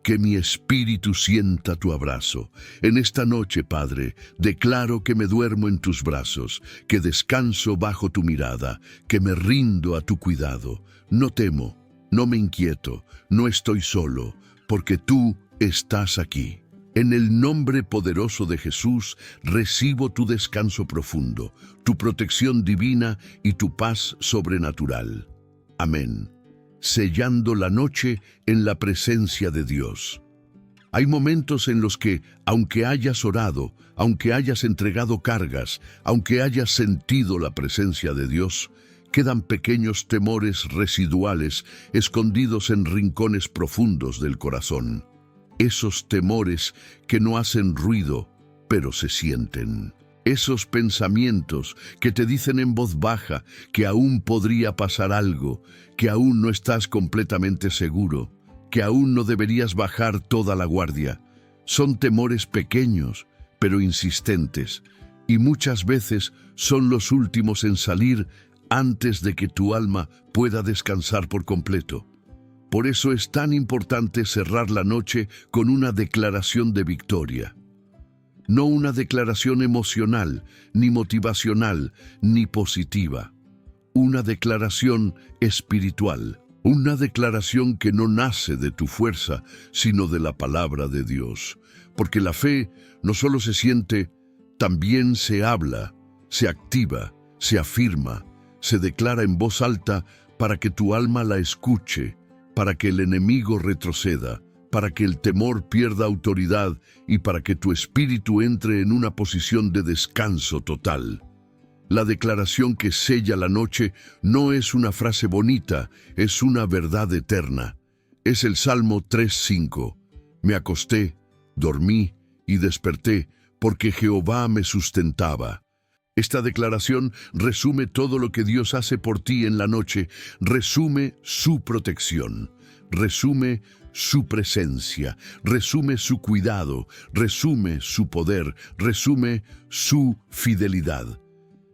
que mi espíritu sienta tu abrazo. En esta noche, Padre, declaro que me duermo en tus brazos, que descanso bajo tu mirada, que me rindo a tu cuidado. No temo, no me inquieto, no estoy solo, porque tú estás aquí. En el nombre poderoso de Jesús, recibo tu descanso profundo, tu protección divina y tu paz sobrenatural. Amén. Sellando la noche en la presencia de Dios. Hay momentos en los que, aunque hayas orado, aunque hayas entregado cargas, aunque hayas sentido la presencia de Dios, quedan pequeños temores residuales escondidos en rincones profundos del corazón. Esos temores que no hacen ruido, pero se sienten. Esos pensamientos que te dicen en voz baja que aún podría pasar algo, que aún no estás completamente seguro, que aún no deberías bajar toda la guardia. Son temores pequeños, pero insistentes, y muchas veces son los últimos en salir antes de que tu alma pueda descansar por completo. Por eso es tan importante cerrar la noche con una declaración de victoria. No una declaración emocional, ni motivacional, ni positiva. Una declaración espiritual. Una declaración que no nace de tu fuerza, sino de la palabra de Dios. Porque la fe no solo se siente, también se habla, se activa, se afirma, se declara en voz alta para que tu alma la escuche, para que el enemigo retroceda, para que el temor pierda autoridad y para que tu espíritu entre en una posición de descanso total. La declaración que sella la noche no es una frase bonita, es una verdad eterna. Es el Salmo 3:5. Me acosté, dormí y desperté, porque Jehová me sustentaba. Esta declaración resume todo lo que Dios hace por ti en la noche, resume su protección, resume su presencia, resume su cuidado, resume su poder, resume su fidelidad.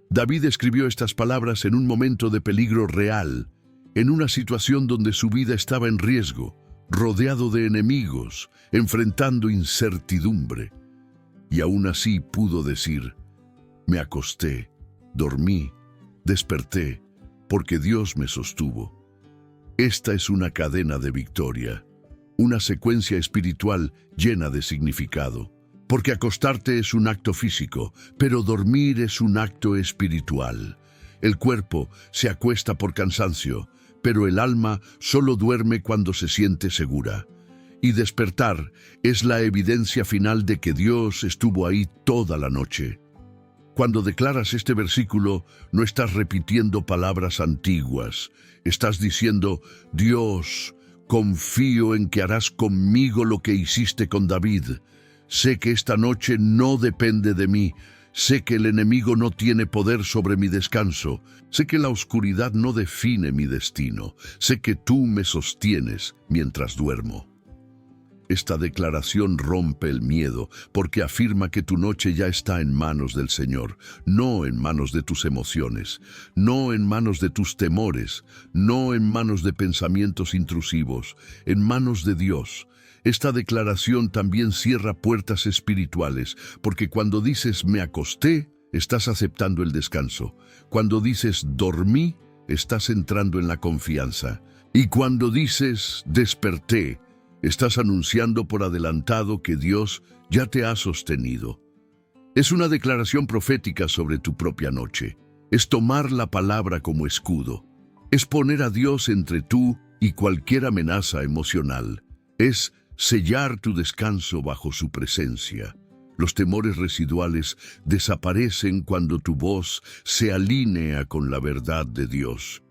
David escribió estas palabras en un momento de peligro real, en una situación donde su vida estaba en riesgo, rodeado de enemigos, enfrentando incertidumbre. Y aún así pudo decir: me acosté, dormí, desperté, porque Dios me sostuvo. Esta es una cadena de victoria, una secuencia espiritual llena de significado. Porque acostarte es un acto físico, pero dormir es un acto espiritual. El cuerpo se acuesta por cansancio, pero el alma solo duerme cuando se siente segura. Y despertar es la evidencia final de que Dios estuvo ahí toda la noche. Cuando declaras este versículo, no estás repitiendo palabras antiguas. Estás diciendo: Dios, confío en que harás conmigo lo que hiciste con David. Sé que esta noche no depende de mí. Sé que el enemigo no tiene poder sobre mi descanso. Sé que la oscuridad no define mi destino. Sé que tú me sostienes mientras duermo. Esta declaración rompe el miedo, porque afirma que tu noche ya está en manos del Señor, no en manos de tus emociones, no en manos de tus temores, no en manos de pensamientos intrusivos, en manos de Dios. Esta declaración también cierra puertas espirituales, porque cuando dices me acosté, estás aceptando el descanso. Cuando dices dormí, estás entrando en la confianza. Y cuando dices desperté, estás anunciando por adelantado que Dios ya te ha sostenido. Es una declaración profética sobre tu propia noche. Es tomar la palabra como escudo. Es poner a Dios entre tú y cualquier amenaza emocional. Es sellar tu descanso bajo su presencia. Los temores residuales desaparecen cuando tu voz se alinea con la verdad de Dios,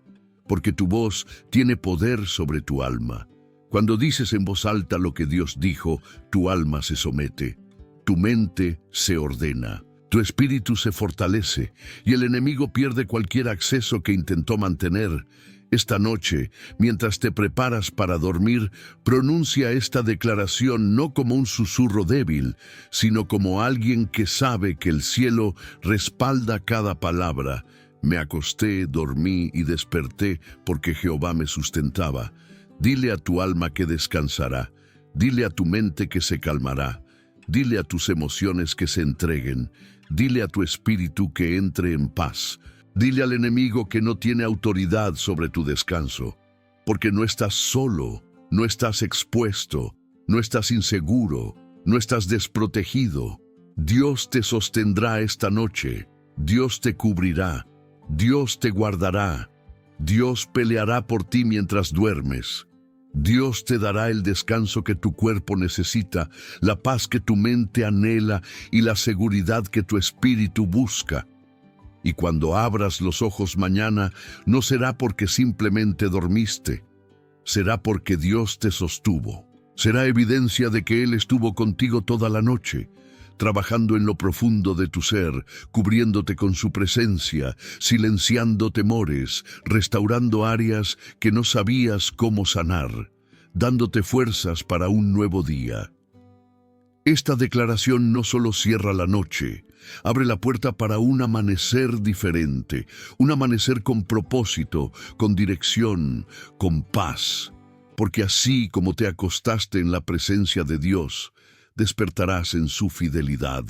porque tu voz tiene poder sobre tu alma. Cuando dices en voz alta lo que Dios dijo, tu alma se somete, tu mente se ordena, Tu espíritu se fortalece y el enemigo pierde cualquier acceso que intentó mantener. Esta noche, mientras te preparas para dormir, pronuncia esta declaración no como un susurro débil, sino como alguien que sabe que el cielo respalda cada palabra. Me acosté, dormí y desperté porque Jehová me sustentaba. Dile a tu alma que descansará. Dile a tu mente que se calmará. Dile a tus emociones que se entreguen. Dile a tu espíritu que entre en paz. Dile al enemigo que no tiene autoridad sobre tu descanso, porque no estás solo, no estás expuesto, no estás inseguro, no estás desprotegido. Dios te sostendrá esta noche, Dios te cubrirá, Dios te guardará, Dios peleará por ti mientras duermes. Dios te dará el descanso que tu cuerpo necesita, la paz que tu mente anhela y la seguridad que tu espíritu busca. Y cuando abras los ojos mañana, no será porque simplemente dormiste, será porque Dios te sostuvo. Será evidencia de que Él estuvo contigo toda la noche, trabajando en lo profundo de tu ser, cubriéndote con su presencia, silenciando temores, restaurando áreas que no sabías cómo sanar, dándote fuerzas para un nuevo día. Esta declaración no solo cierra la noche, abre la puerta para un amanecer diferente, un amanecer con propósito, con dirección, con paz, porque así como te acostaste en la presencia de Dios, despertarás en su fidelidad.